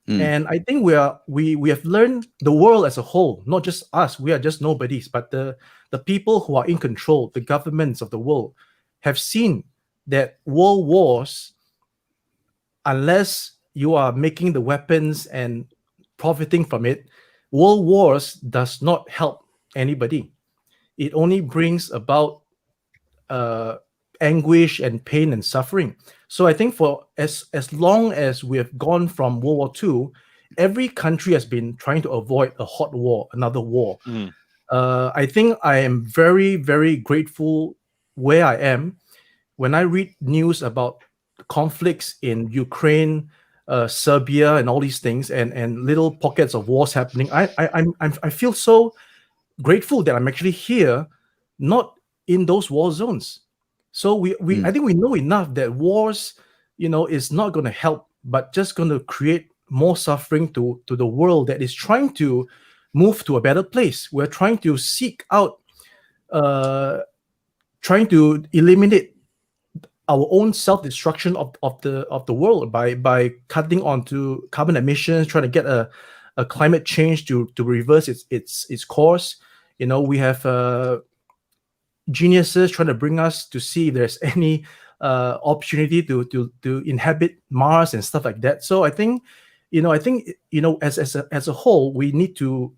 And I think we have learned, the world as a whole, not just us, we are just nobodies, but the people who are in control, the governments of the world, have seen that world wars, unless you are making the weapons and profiting from it, world wars does not help anybody. It only brings about anguish and pain and suffering. So I think for as long as we have gone from World War II, every country has been trying to avoid a hot war, another war. I think I am very, very grateful where I am when I read news about conflicts in Ukraine, Serbia, and all these things, and little pockets of wars happening. I feel so grateful that I'm actually here, not in those war zones. So I think we know enough that wars, is not going to help, but just going to create more suffering to the world that is trying to move to a better place. We're trying to seek out, trying to eliminate our own self-destruction of the world by cutting onto carbon emissions, trying to get a climate change to reverse its course. We have geniuses trying to bring us to see if there's any opportunity to inhabit Mars and stuff like that. So I think as a whole, we need to,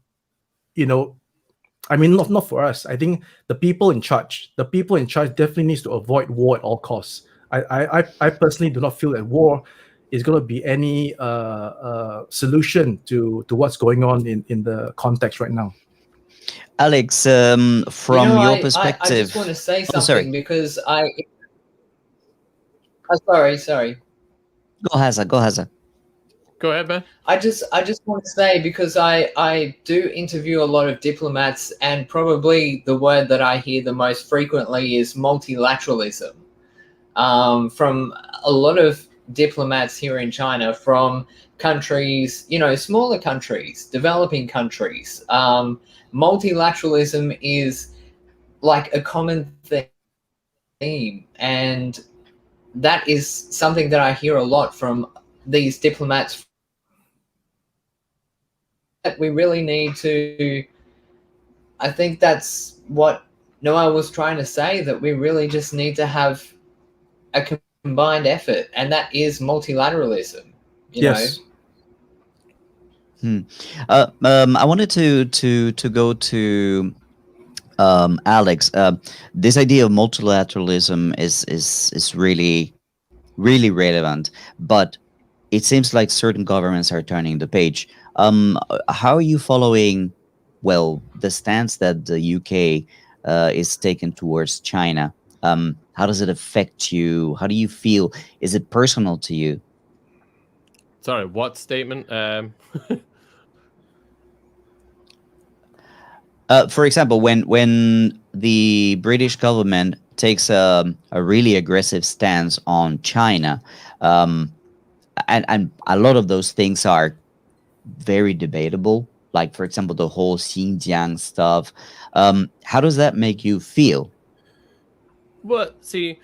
I mean, not for us. I think the people in charge definitely needs to avoid war at all costs. I personally do not feel that war is going to be any solution to what's going on in the context right now. Alex, from your perspective, I just want to say something because sorry. Go Haza. Go ahead, man. I just want to say, because I do interview a lot of diplomats, and probably the word that I hear the most frequently is multilateralism, from a lot of diplomats here in China, from countries, smaller countries, developing countries. Multilateralism is like a common theme, and that is something that I hear a lot from these diplomats. That we really need to, I think that's what Noel was trying to say, that we really just need to have a combined effort, and that is multilateralism. Yes. I wanted to go to Alex. This idea of multilateralism is really relevant, but it seems like certain governments are turning the page. How are you following, well, the stance that the UK is taking towards China? How does it affect you? How do you feel? Is it personal to you? Sorry, what statement? For example, when the British government takes a really aggressive stance on China, and a lot of those things are very debatable. Like, for example, the whole Xinjiang stuff. How does that make you feel? Well, see,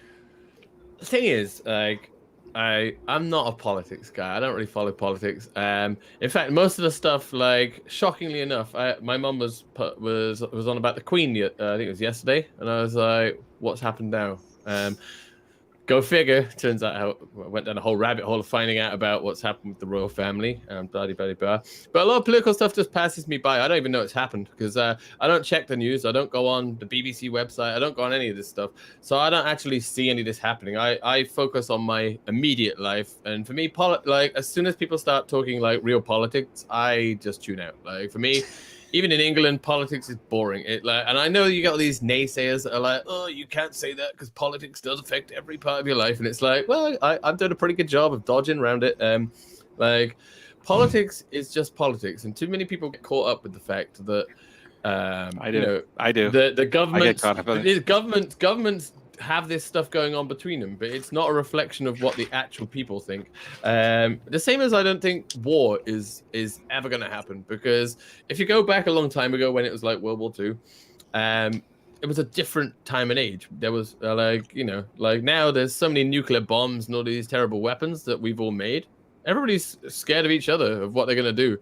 the thing is, like, I'm not a politics guy. I don't really follow politics. In fact, most of the stuff, like, shockingly enough, my mum was on about the Queen. I think it was yesterday, and I was like, "What's happened now?" Go figure. Turns out I went down a whole rabbit hole of finding out about what's happened with the royal family and blah, blah, blah. But a lot of political stuff just passes me by. I don't even know it's happened because I don't check the news. I don't go on the BBC website. I don't go on any of this stuff. So I don't actually see any of this happening. I focus on my immediate life. And for me, like, as soon as people start talking like real politics, I just tune out. Like, for me, even in England, politics is boring. And I know you got these naysayers that are like, "Oh, you can't say that because politics does affect every part of your life." And it's like, well, I've done a pretty good job of dodging around it. Like, politics is just politics, and too many people get caught up with the fact that I do. I do. The government, caught up. governments have this stuff going on between them, but it's not a reflection of what the actual people think. The same as I don't think war is ever going to happen, because if you go back a long time ago when it was like World War II, it was a different time and age. There was like now there's so many nuclear bombs and all these terrible weapons that we've all made. Everybody's scared of each other, of what they're going to do.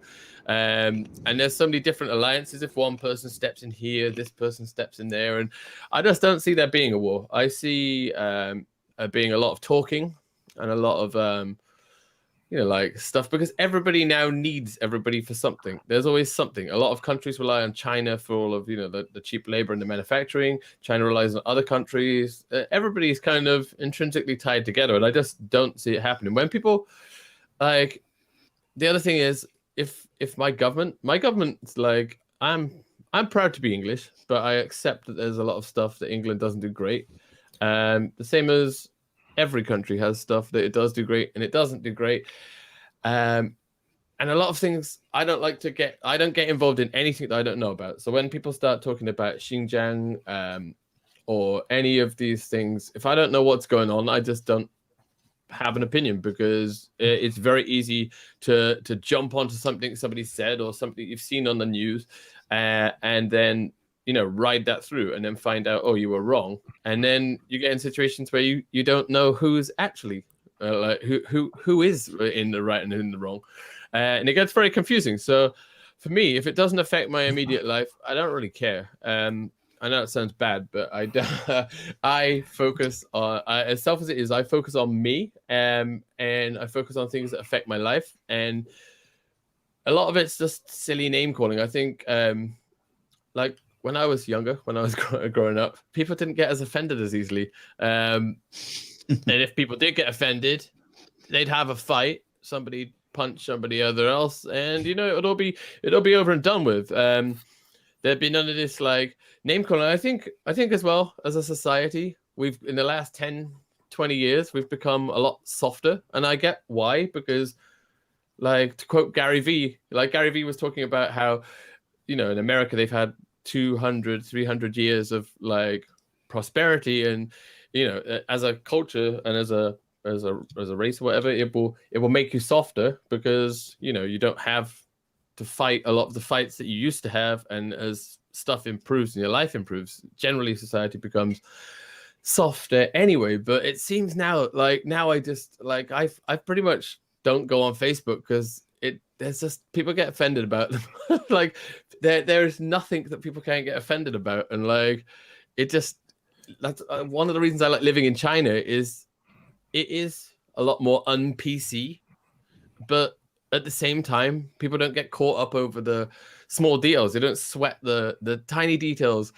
And there's so many different alliances. If one person steps in here, this person steps in there, and I just don't see there being a war. I see being a lot of talking and a lot of like stuff, because everybody now needs everybody for something. There's always something. A lot of countries rely on China for all of the cheap labor and the manufacturing. China relies on other countries. Everybody's kind of intrinsically tied together, and I just don't see it happening. When people like, the other thing is, if my government's like, I'm proud to be English, but I accept that there's a lot of stuff that England doesn't do great. The same as every country has stuff that it does do great and it doesn't do great. And a lot of things I don't get involved in anything that I don't know about. So when people start talking about Xinjiang or any of these things, if I don't know what's going on, I just don't have an opinion, because it's very easy to jump onto something somebody said or something you've seen on the news, and then ride that through and then find out, oh, you were wrong, and then you get in situations where you don't know who's actually like who is in the right and in the wrong, and it gets very confusing. So for me, if it doesn't affect my immediate life, I don't really care. I know it sounds bad, but I focus on, as self as it is, I focus on me, and I focus on things that affect my life. And a lot of it's just silly name calling. I think, like when I was younger, when I was growing up, people didn't get as offended as easily. And if people did get offended, they'd have a fight. Somebody punch somebody other else, and it'll be over and done with. There'd be none of this like name calling. I think as well, as a society, we've, in the last 10, 20 years, we've become a lot softer. And I get why, because like to quote Gary Vee, like Gary Vee was talking about how, you know, in America they've had 200, 300 years of like prosperity, and you know, as a culture and as a race or whatever, it will make you softer because, you know, you don't have to fight a lot of the fights that you used to have, and as stuff improves and your life improves, generally society becomes softer anyway. But it seems now I just like I've pretty much don't go on Facebook because there's just people get offended about them. Like there is nothing that people can't get offended about, and like it just, that's one of the reasons I like living in China is it is a lot more un-PC, but at the same time, people don't get caught up over the small details. They don't sweat the tiny details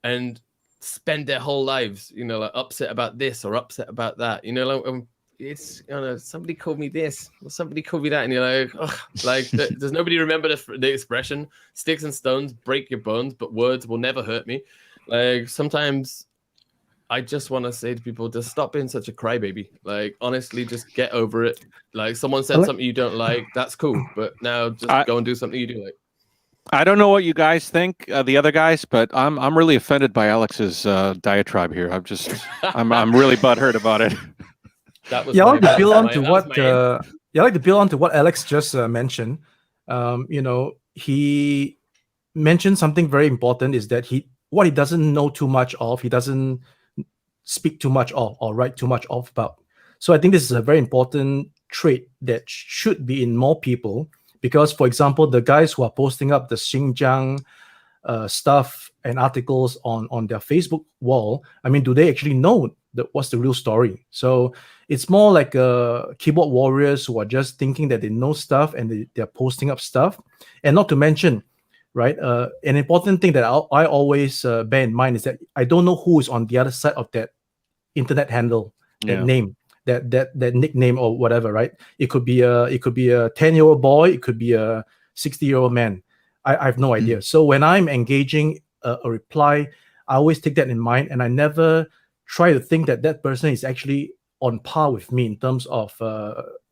and spend their whole lives, you know, like upset about this or upset about that. You know, like it's, you know, somebody called me this or somebody called me that, and you're like, ugh, like does nobody remember the expression "sticks and stones break your bones, but words will never hurt me"? Like sometimes I just want to say to people, just stop being such a crybaby. Like, honestly, just get over it. Like, someone said something you don't like, that's cool. But now just go and do something you do like. I don't know what you guys think, the other guys, but I'm really offended by Alex's diatribe here. I'm really butthurt about it. That was I like to build on to what I like to build on to what Alex just mentioned. You know, he mentioned something very important, is that what he doesn't know too much of, he doesn't speak too much of or write too much of about. So I think this is a very important trait that should be in more people, because, for example, the guys who are posting up the Xinjiang stuff and articles on their Facebook wall, I mean, do they actually know what's the real story? So it's more like keyboard warriors who are just thinking that they know stuff and they're posting up stuff. And not to mention, right, an important thing that I always bear in mind is that I don't know who is on the other side of that internet handle, that name, that nickname or whatever, right? It could be a 10-year-old boy, it could be a 60-year-old man. I have no idea. So when I'm engaging a reply, I always take that in mind, and I never try to think that person is actually on par with me in terms of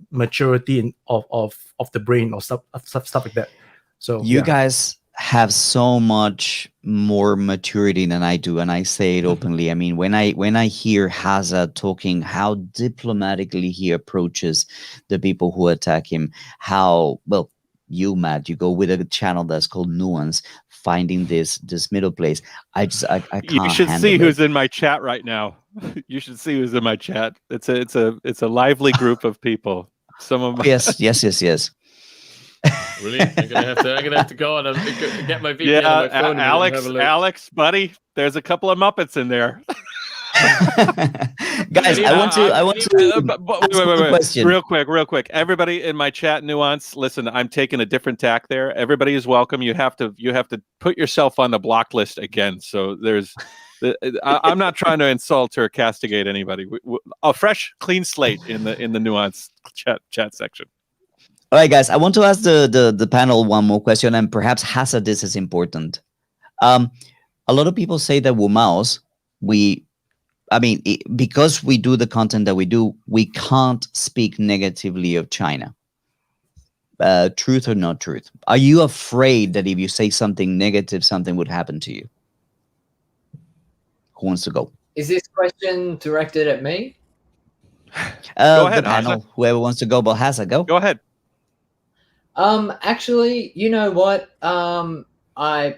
maturity of the brain or stuff like that. So you guys have so much more maturity than I do, and I say it openly. I mean, when I hear Hazard talking, how diplomatically he approaches the people who attack him, how well you, Matt, you go with a channel that's called Nuance, finding this middle place. I can't. You should see who's in my chat right now. You should see who's in my chat. It's a lively group of people. Some of my yes. Really? I'm gonna have to go on and get my VPN on my phone. Alex, buddy, there's a couple of Muppets in there. Guys, I want to wait, real quick. Everybody in my chat, Nuance, listen, I'm taking a different tack there. Everybody is welcome. You have to put yourself on the block list again. So there's I'm not trying to insult or castigate anybody. A fresh, clean slate in the Nuance chat section. All right, guys, I want to ask the panel one more question, and perhaps Hazard, this is important. A lot of people say that WuMaos, because we do the content that we do, we can't speak negatively of China. Truth or not truth? Are you afraid that if you say something negative, something would happen to you? Who wants to go? Is this question directed at me? Go ahead, the panel, Hazard. whoever wants to go, but Hazard, go. Go ahead. Actually, you know what?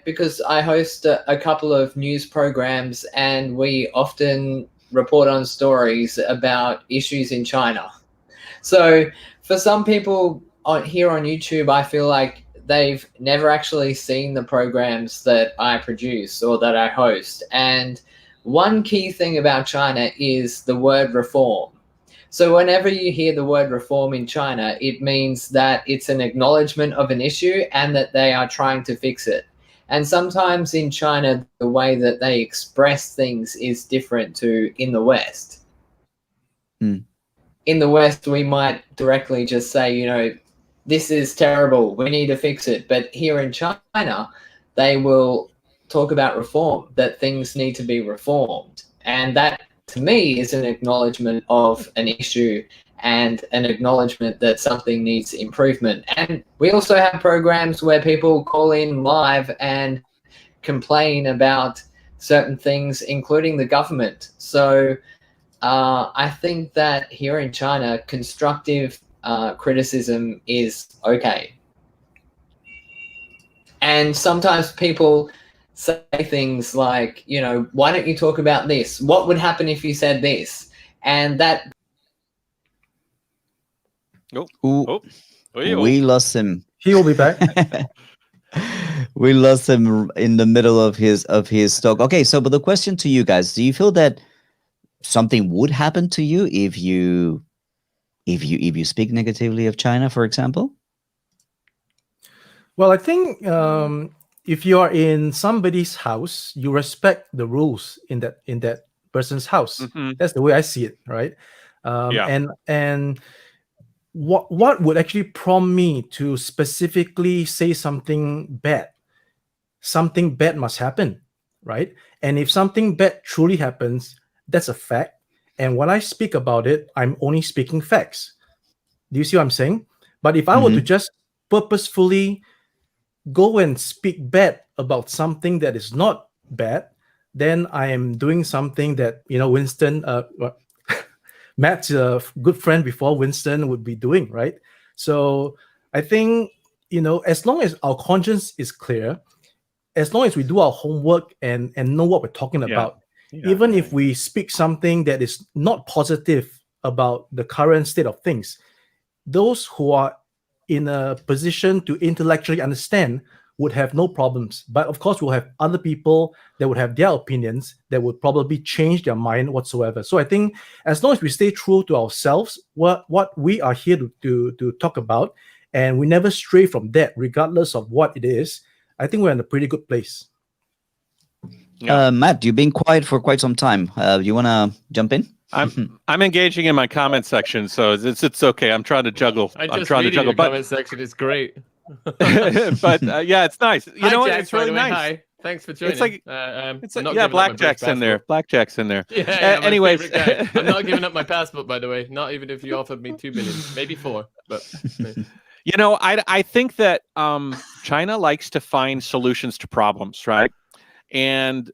Because I host a couple of news programs, and we often report on stories about issues in China. So for some people here on YouTube, I feel like they've never actually seen the programs that I produce or that I host. And one key thing about China is the word reform. So whenever you hear the word reform in China, it means that it's an acknowledgement of an issue and that they are trying to fix it. And sometimes in China, the way that they express things is different to in the West. In the West, we might directly just say, you know, this is terrible, we need to fix it. But here in China, they will talk about reform, that things need to be reformed. And that, to me, is an acknowledgement of an issue and an acknowledgement that something needs improvement. And we also have programs where people call in live and complain about certain things, including the government. So I think that here in China, constructive criticism is okay. And sometimes people say things like, you know, why don't you talk about this? What would happen if you said this? And that... We lost him. He will be back. We lost him in the middle of his talk. Okay, so but the question to you guys: do you feel that something would happen to you if you speak negatively of China, for example? Well, I think if you are in somebody's house, you respect the rules in that person's house. Mm-hmm. That's the way I see it, right? Yeah. And what would actually prompt me to specifically say something bad? Something bad must happen, right? And if something bad truly happens, that's a fact. And when I speak about it, I'm only speaking facts. Do you see what I'm saying? But if I were to just purposefully go and speak bad about something that is not bad, then I am doing something that, you know, Winston, Matt's a good friend before Winston would be doing, right? So I think, you know, as long as our conscience is clear, as long as we do our homework and know what we're talking about, even if we speak something that is not positive about the current state of things, those who are in a position to intellectually understand would have no problems. But of course, we'll have other people that would have their opinions that would probably change their mind whatsoever. So I think as long as we stay true to ourselves, what we are here to talk about, and we never stray from that, regardless of what it is, I think we're in a pretty good place. Yeah. Matt, you've been quiet for quite some time. You want to jump in? I'm engaging in my comment section, so it's okay. I'm trying to juggle. I'm trying to juggle. Comment section is great. But yeah, it's nice. You know what? It's really nice. Hi. Thanks for joining. It's like yeah, Blackjack's in there. Blackjack's in there. Yeah. Anyways, I'm not giving up my passport, by the way. Not even if you offered me 2 million, maybe 4. But you know, I think that China likes to find solutions to problems, right? And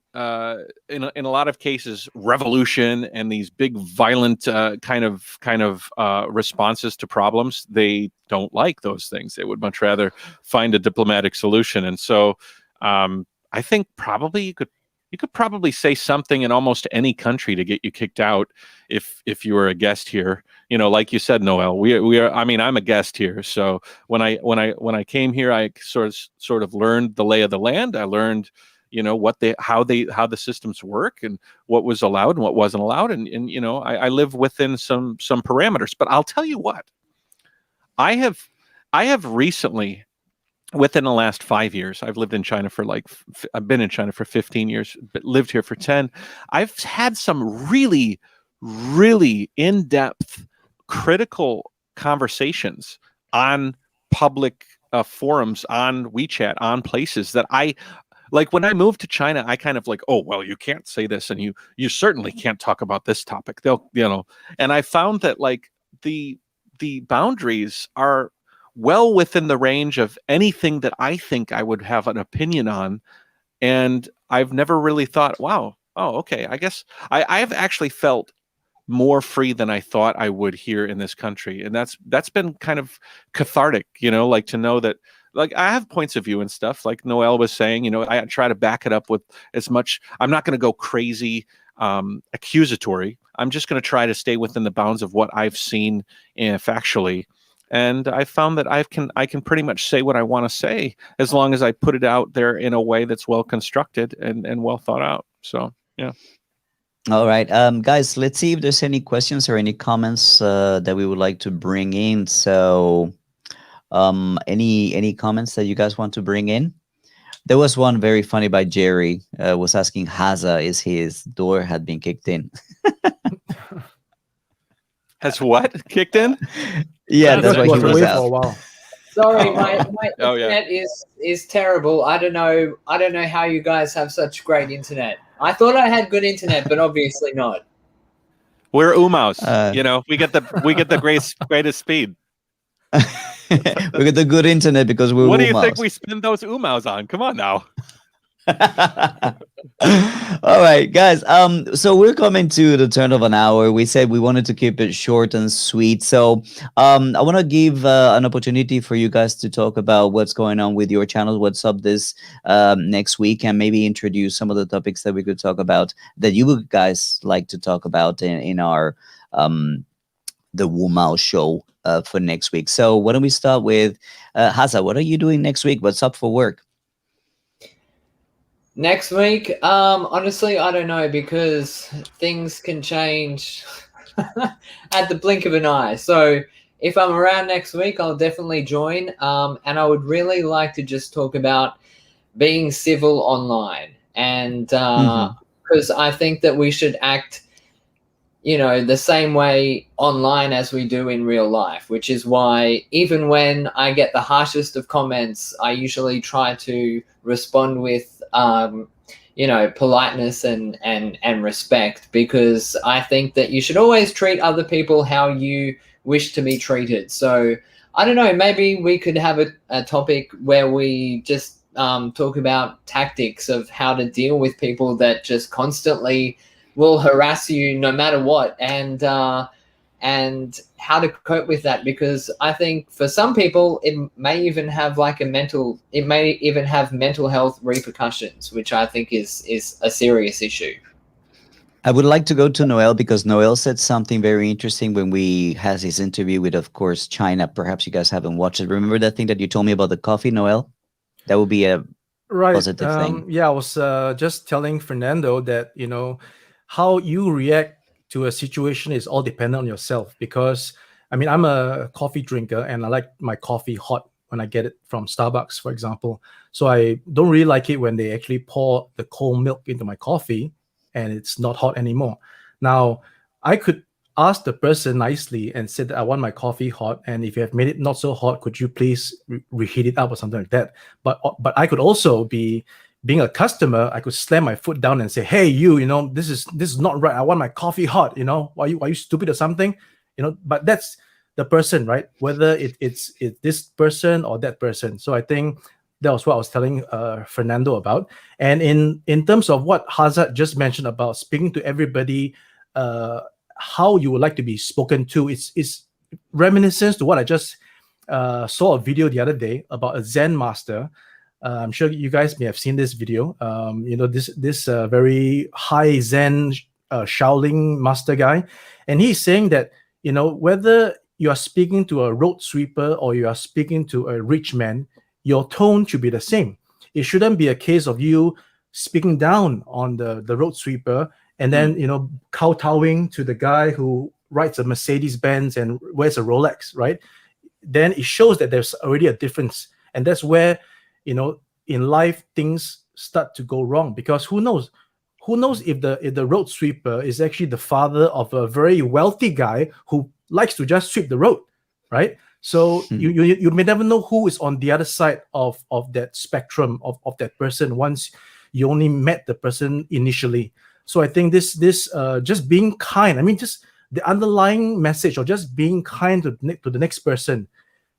in a lot of cases, revolution and these big violent kind of responses to problems, they don't like those things. They would much rather find a diplomatic solution. And so I think probably you could probably say something in almost any country to get you kicked out if you were a guest here. You know, like you said, Noel, we are. I mean, I'm a guest here, so when I came here, I sort of learned the lay of the land. I learned, you know, how the systems work and what was allowed and what wasn't allowed, and you know, I live within some parameters. But I'll tell you what, I have recently, within the last 5 years, I've lived in China for I've been in China for 15 years, but lived here for 10. I've had some really, really in-depth, critical conversations on public forums, on WeChat, on places that like when I moved to China, I kind of like, oh, well, you can't say this, and you certainly can't talk about this topic. They'll, you know, and I found that like the boundaries are well within the range of anything that I think I would have an opinion on. And I've never really thought, wow, oh, okay, I guess I've actually felt more free than I thought I would here in this country. And that's been kind of cathartic, you know, like to know that, like, I have points of view and stuff, like Noel was saying, you know, I try to back it up with as much, I'm not going to go crazy accusatory. I'm just going to try to stay within the bounds of what I've seen factually. And I found that I can pretty much say what I want to say as long as I put it out there in a way that's well constructed and well thought out. So, yeah. All right, guys, let's see if there's any questions or any comments that we would like to bring in. So any comments that you guys want to bring in? There was one very funny by Jerry, was asking Haza is his door had been kicked in. Has what kicked in? Yeah, that's why he was out. For a while. Sorry, my internet is terrible. I don't know how you guys have such great internet. I thought I had good internet, but obviously not. We're WuMaos. Uh, We get the greatest speed. we get the good internet because we're What do you think WuMaos. we spend those WuMaos on? Come on now. All right, guys. So we're coming to the turn of an hour. We said we wanted to keep it short and sweet. So, I want to give an opportunity for you guys to talk about what's going on with your channel, what's up this next week, and maybe introduce some of the topics that we could talk about that you would guys like to talk about in our the WUMAO show for next week. So, why don't we start with Haza? What are you doing next week? What's up for work? Next week, honestly, I don't know because things can change at the blink of an eye. So if I'm around next week, I'll definitely join. And I would really like to just talk about being civil online, and because I think that we should act, the same way online as we do in real life, which is why even when I get the harshest of comments, I usually try to respond with politeness and respect, because I think that you should always treat other people how you wish to be treated. So I don't know, maybe we could have a topic where we just talk about tactics of how to deal with people that just constantly will harass you no matter what, and how to cope with that, because I think for some people it may even have mental health repercussions, which I think is a serious issue. I would like to go to Noel because Noel said something very interesting when we had his interview with, of course, China. Perhaps you guys haven't watched it. Remember that thing that you told me about the coffee, Noel? That would be a positive thing. Yeah, I was just telling Fernando that how you react to a situation is all dependent on yourself, because I'm a coffee drinker and I like my coffee hot when I get it from Starbucks, for example. So I don't really like it when they actually pour the cold milk into my coffee and it's not hot anymore. Now, I could ask the person nicely and say that I want my coffee hot, and if you have made it not so hot, could you please reheat it up or something like that. But I could also being a customer, I could slam my foot down and say, "Hey, this is not right. I want my coffee hot. Are you stupid or something?" But that's the person, right? Whether it's this person or that person. So I think that was what I was telling Fernando about. And in terms of what Hazard just mentioned about speaking to everybody, how you would like to be spoken to, it's reminiscent to what I just saw a video the other day about a Zen master. I'm sure you guys may have seen this video. This very high Zen Shaolin master guy, and he's saying that whether you are speaking to a road sweeper or you are speaking to a rich man, your tone should be the same. It shouldn't be a case of you speaking down on the road sweeper and then kowtowing to the guy who rides a Mercedes-Benz and wears a Rolex, right? Then it shows that there's already a difference, and that's where in life things start to go wrong, because who knows if the road sweeper is actually the father of a very wealthy guy who likes to just sweep the road, right? So you may never know who is on the other side of that spectrum of that person once you only met the person initially. So I think this just being kind, just the underlying message of just being kind to the next person,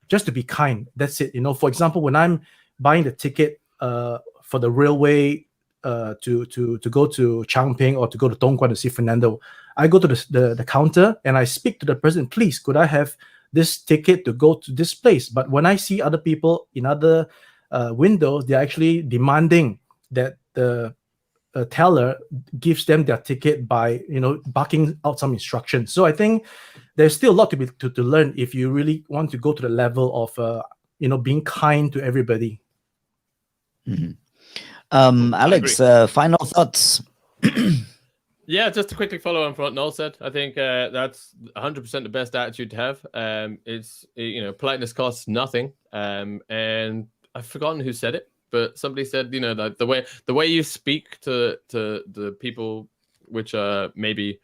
just to be kind, that's it. For example, when I'm buying the ticket for the railway to go to Changping or to go to Dongguan to see Fernando, I go to the counter and I speak to the person, please, could I have this ticket to go to this place? But when I see other people in other windows, they're actually demanding that the teller gives them their ticket by barking out some instructions. So I think there's still a lot to learn if you really want to go to the level of being kind to everybody. Alex, final thoughts. Yeah, just to quickly follow on from what Noel said, I think that's 100% the best attitude to have. It's politeness costs nothing, and I've forgotten who said it, but somebody said like the way you speak to the people which are maybe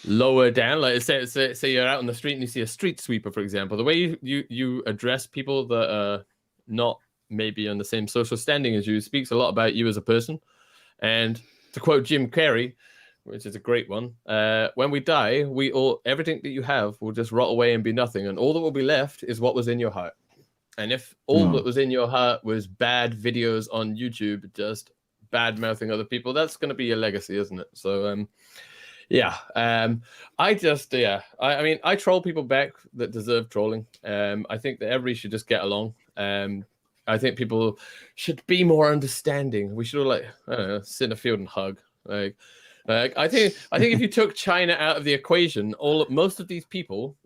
lower down, like say you're out on the street and you see a street sweeper, for example, the way you address people that are not maybe on the same social standing as you speaks a lot about you as a person. And to quote Jim Carrey, which is a great one. When we die, everything that you have will just rot away and be nothing, and all that will be left is what was in your heart. And if all that was in your heart was bad videos on YouTube, just bad mouthing other people, that's going to be your legacy, isn't it? So, I mean, I troll people back that deserve trolling. I think that everybody should just get along. I think people should be more understanding. We should all, like, I don't know, sit in a field and hug. Like I think if you took China out of the equation, most of these people,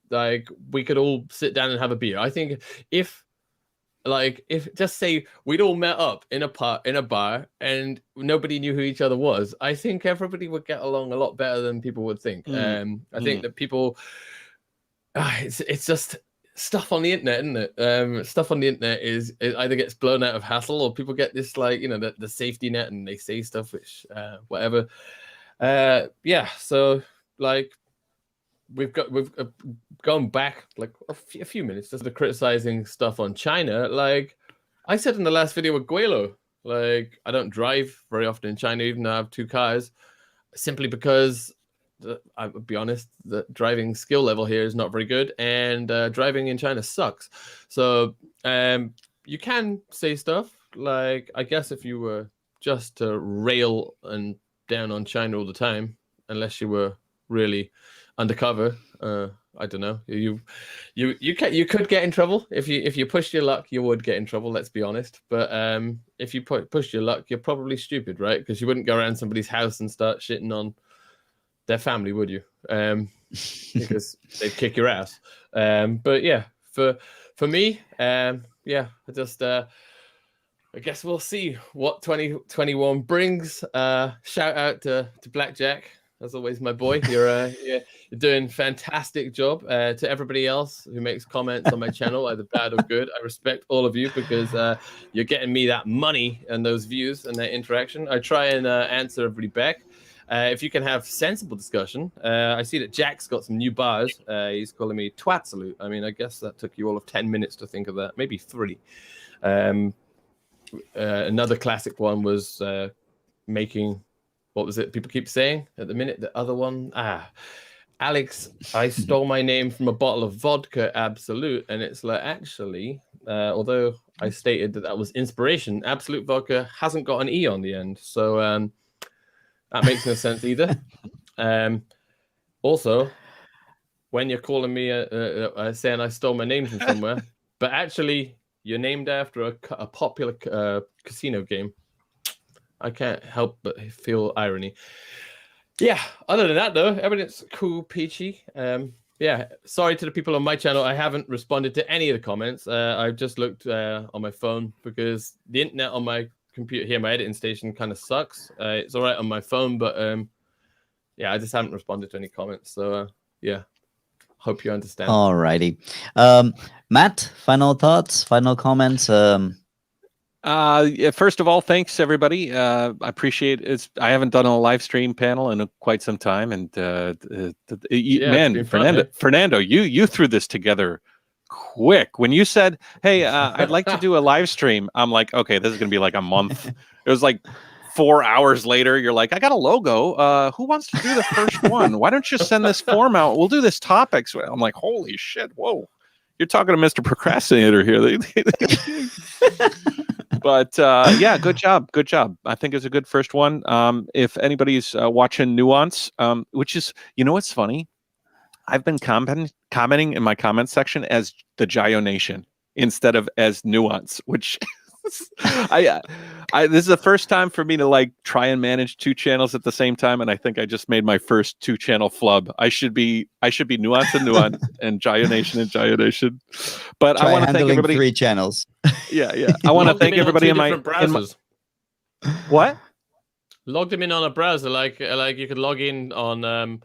like, we could all sit down and have a beer. I think if just say we'd all met up in a bar and nobody knew who each other was, I think everybody would get along a lot better than people would think. I think that people, it's just stuff on the internet, isn't it? Stuff on the internet is either gets blown out of hassle, or people get this, like, you know, the safety net, and they say stuff which whatever. So, like, we've gone back like a few minutes just to criticizing stuff on China. Like I said in the last video with Guelo, like, I don't drive very often in China, even though I have 2 cars, simply because I'll be honest, the driving skill level here is not very good, and driving in China sucks. So you can say stuff like, I guess if you were just to rail and down on China all the time, unless you were really undercover, I don't know, you could get in trouble. If you pushed your luck, you would get in trouble, let's be honest. But if you pushed your luck, you're probably stupid, right? Because you wouldn't go around somebody's house and start shitting on their family, would you? Because they'd kick your ass. But yeah, for me, I just I guess we'll see what 2021 brings. Shout out to Blackjack, as always, my boy. You're doing a fantastic job. To everybody else who makes comments on my channel, either bad or good, I respect all of you, because you're getting me that money and those views and that interaction. I try and answer everybody back. If you can have sensible discussion. I see that Jack's got some new bars. He's calling me twat salute. I mean, I guess that took you all of 10 minutes to think of that, maybe 3. Another classic one was making, what was it people keep saying at the minute? The other one, Alex, I stole my name from a bottle of vodka Absolute. And it's like, actually, although I stated that was inspiration, Absolute vodka hasn't got an E on the end. So that makes no sense either. Also, when you're calling me saying I stole my name from somewhere, but actually you're named after a popular casino game, I can't help but feel irony. Yeah, other than that, though, everything's cool, peachy. Sorry to the people on my channel. I haven't responded to any of the comments. I've just looked on my phone, because the internet on my computer here, my editing station, kind of sucks. It's all right on my phone, but I just haven't responded to any comments. So hope you understand. Alrighty. Matt, final thoughts, final comments? First of all, thanks everybody. I appreciate it. I haven't done a live stream panel in quite some time, and man, Fernando, you threw this together quick. When you said, "Hey, I'd like to do a live stream," I'm like, "Okay, this is gonna be like a month." It was like 4 hours later. You're like, "I got a logo. Who wants to do the first one? Why don't you send this form out? We'll do this topics." I'm like, "Holy shit! Whoa, you're talking to Mr. Procrastinator here." But good job. I think it's a good first one. If anybody's watching Nuance, which is, you know what's funny? I've been commenting in my comment section as the Gyro Nation instead of as Nuance, which this is the first time for me to like try and manage 2 channels at the same time, and I think I just made my first 2-channel flub. I should be Nuance and Nuance and Gyro Nation and Gyro Nation. But I want to thank everybody. 3 channels. Yeah. I want to thank everybody in my browsers. What? Log them in on a browser, like you could log in on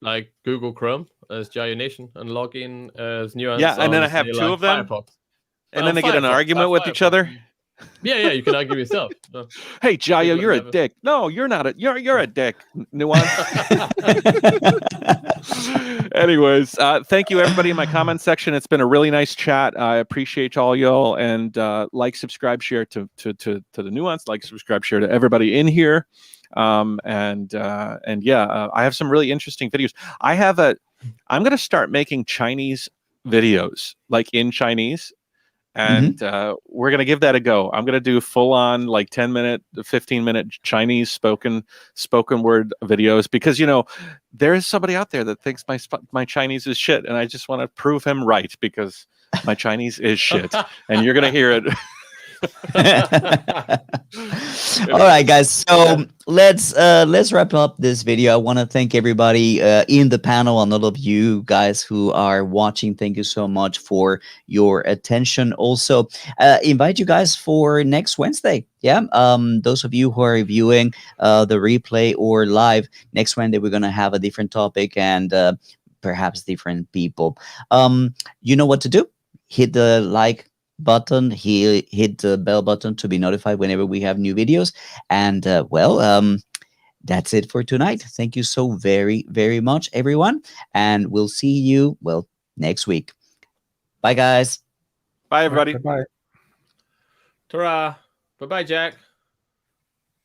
like Google Chrome as Gyro Nation and log in as Nuance. Yeah, and then I have 2 of them. Firefox. And then they get an argument with each other. Yeah, you can argue yourself. No. Hey, Jayo, People you're a never- dick. No, you're not. You're a dick. Nuance. Anyways, thank you everybody in my comment section. It's been a really nice chat. I appreciate all y'all, and like, subscribe, share to the Nuance. Like, subscribe, share to everybody in here. And yeah, I have some really interesting videos. I'm gonna start making Chinese videos, like in Chinese. And we're going to give that a go. I'm going to do full on like 10-minute, 15-minute Chinese spoken word videos, because, you know, there is somebody out there that thinks my Chinese is shit. And I just want to prove him right, because my Chinese is shit. And you're going to hear it. All right, guys. So let's wrap up this video. I want to thank everybody in the panel and all of you guys who are watching. Thank you so much for your attention. Also, invite you guys for next Wednesday. Yeah. Those of you who are viewing the replay or live, next Wednesday we're gonna have a different topic and perhaps different people. You know what to do. Hit the like button, hit the bell button to be notified whenever we have new videos. And that's it for tonight. Thank you so very, very much, everyone. And we'll see you, well, next week. Bye, guys. Bye, everybody. Bye-bye. Ta-ra. Bye-bye, Jack.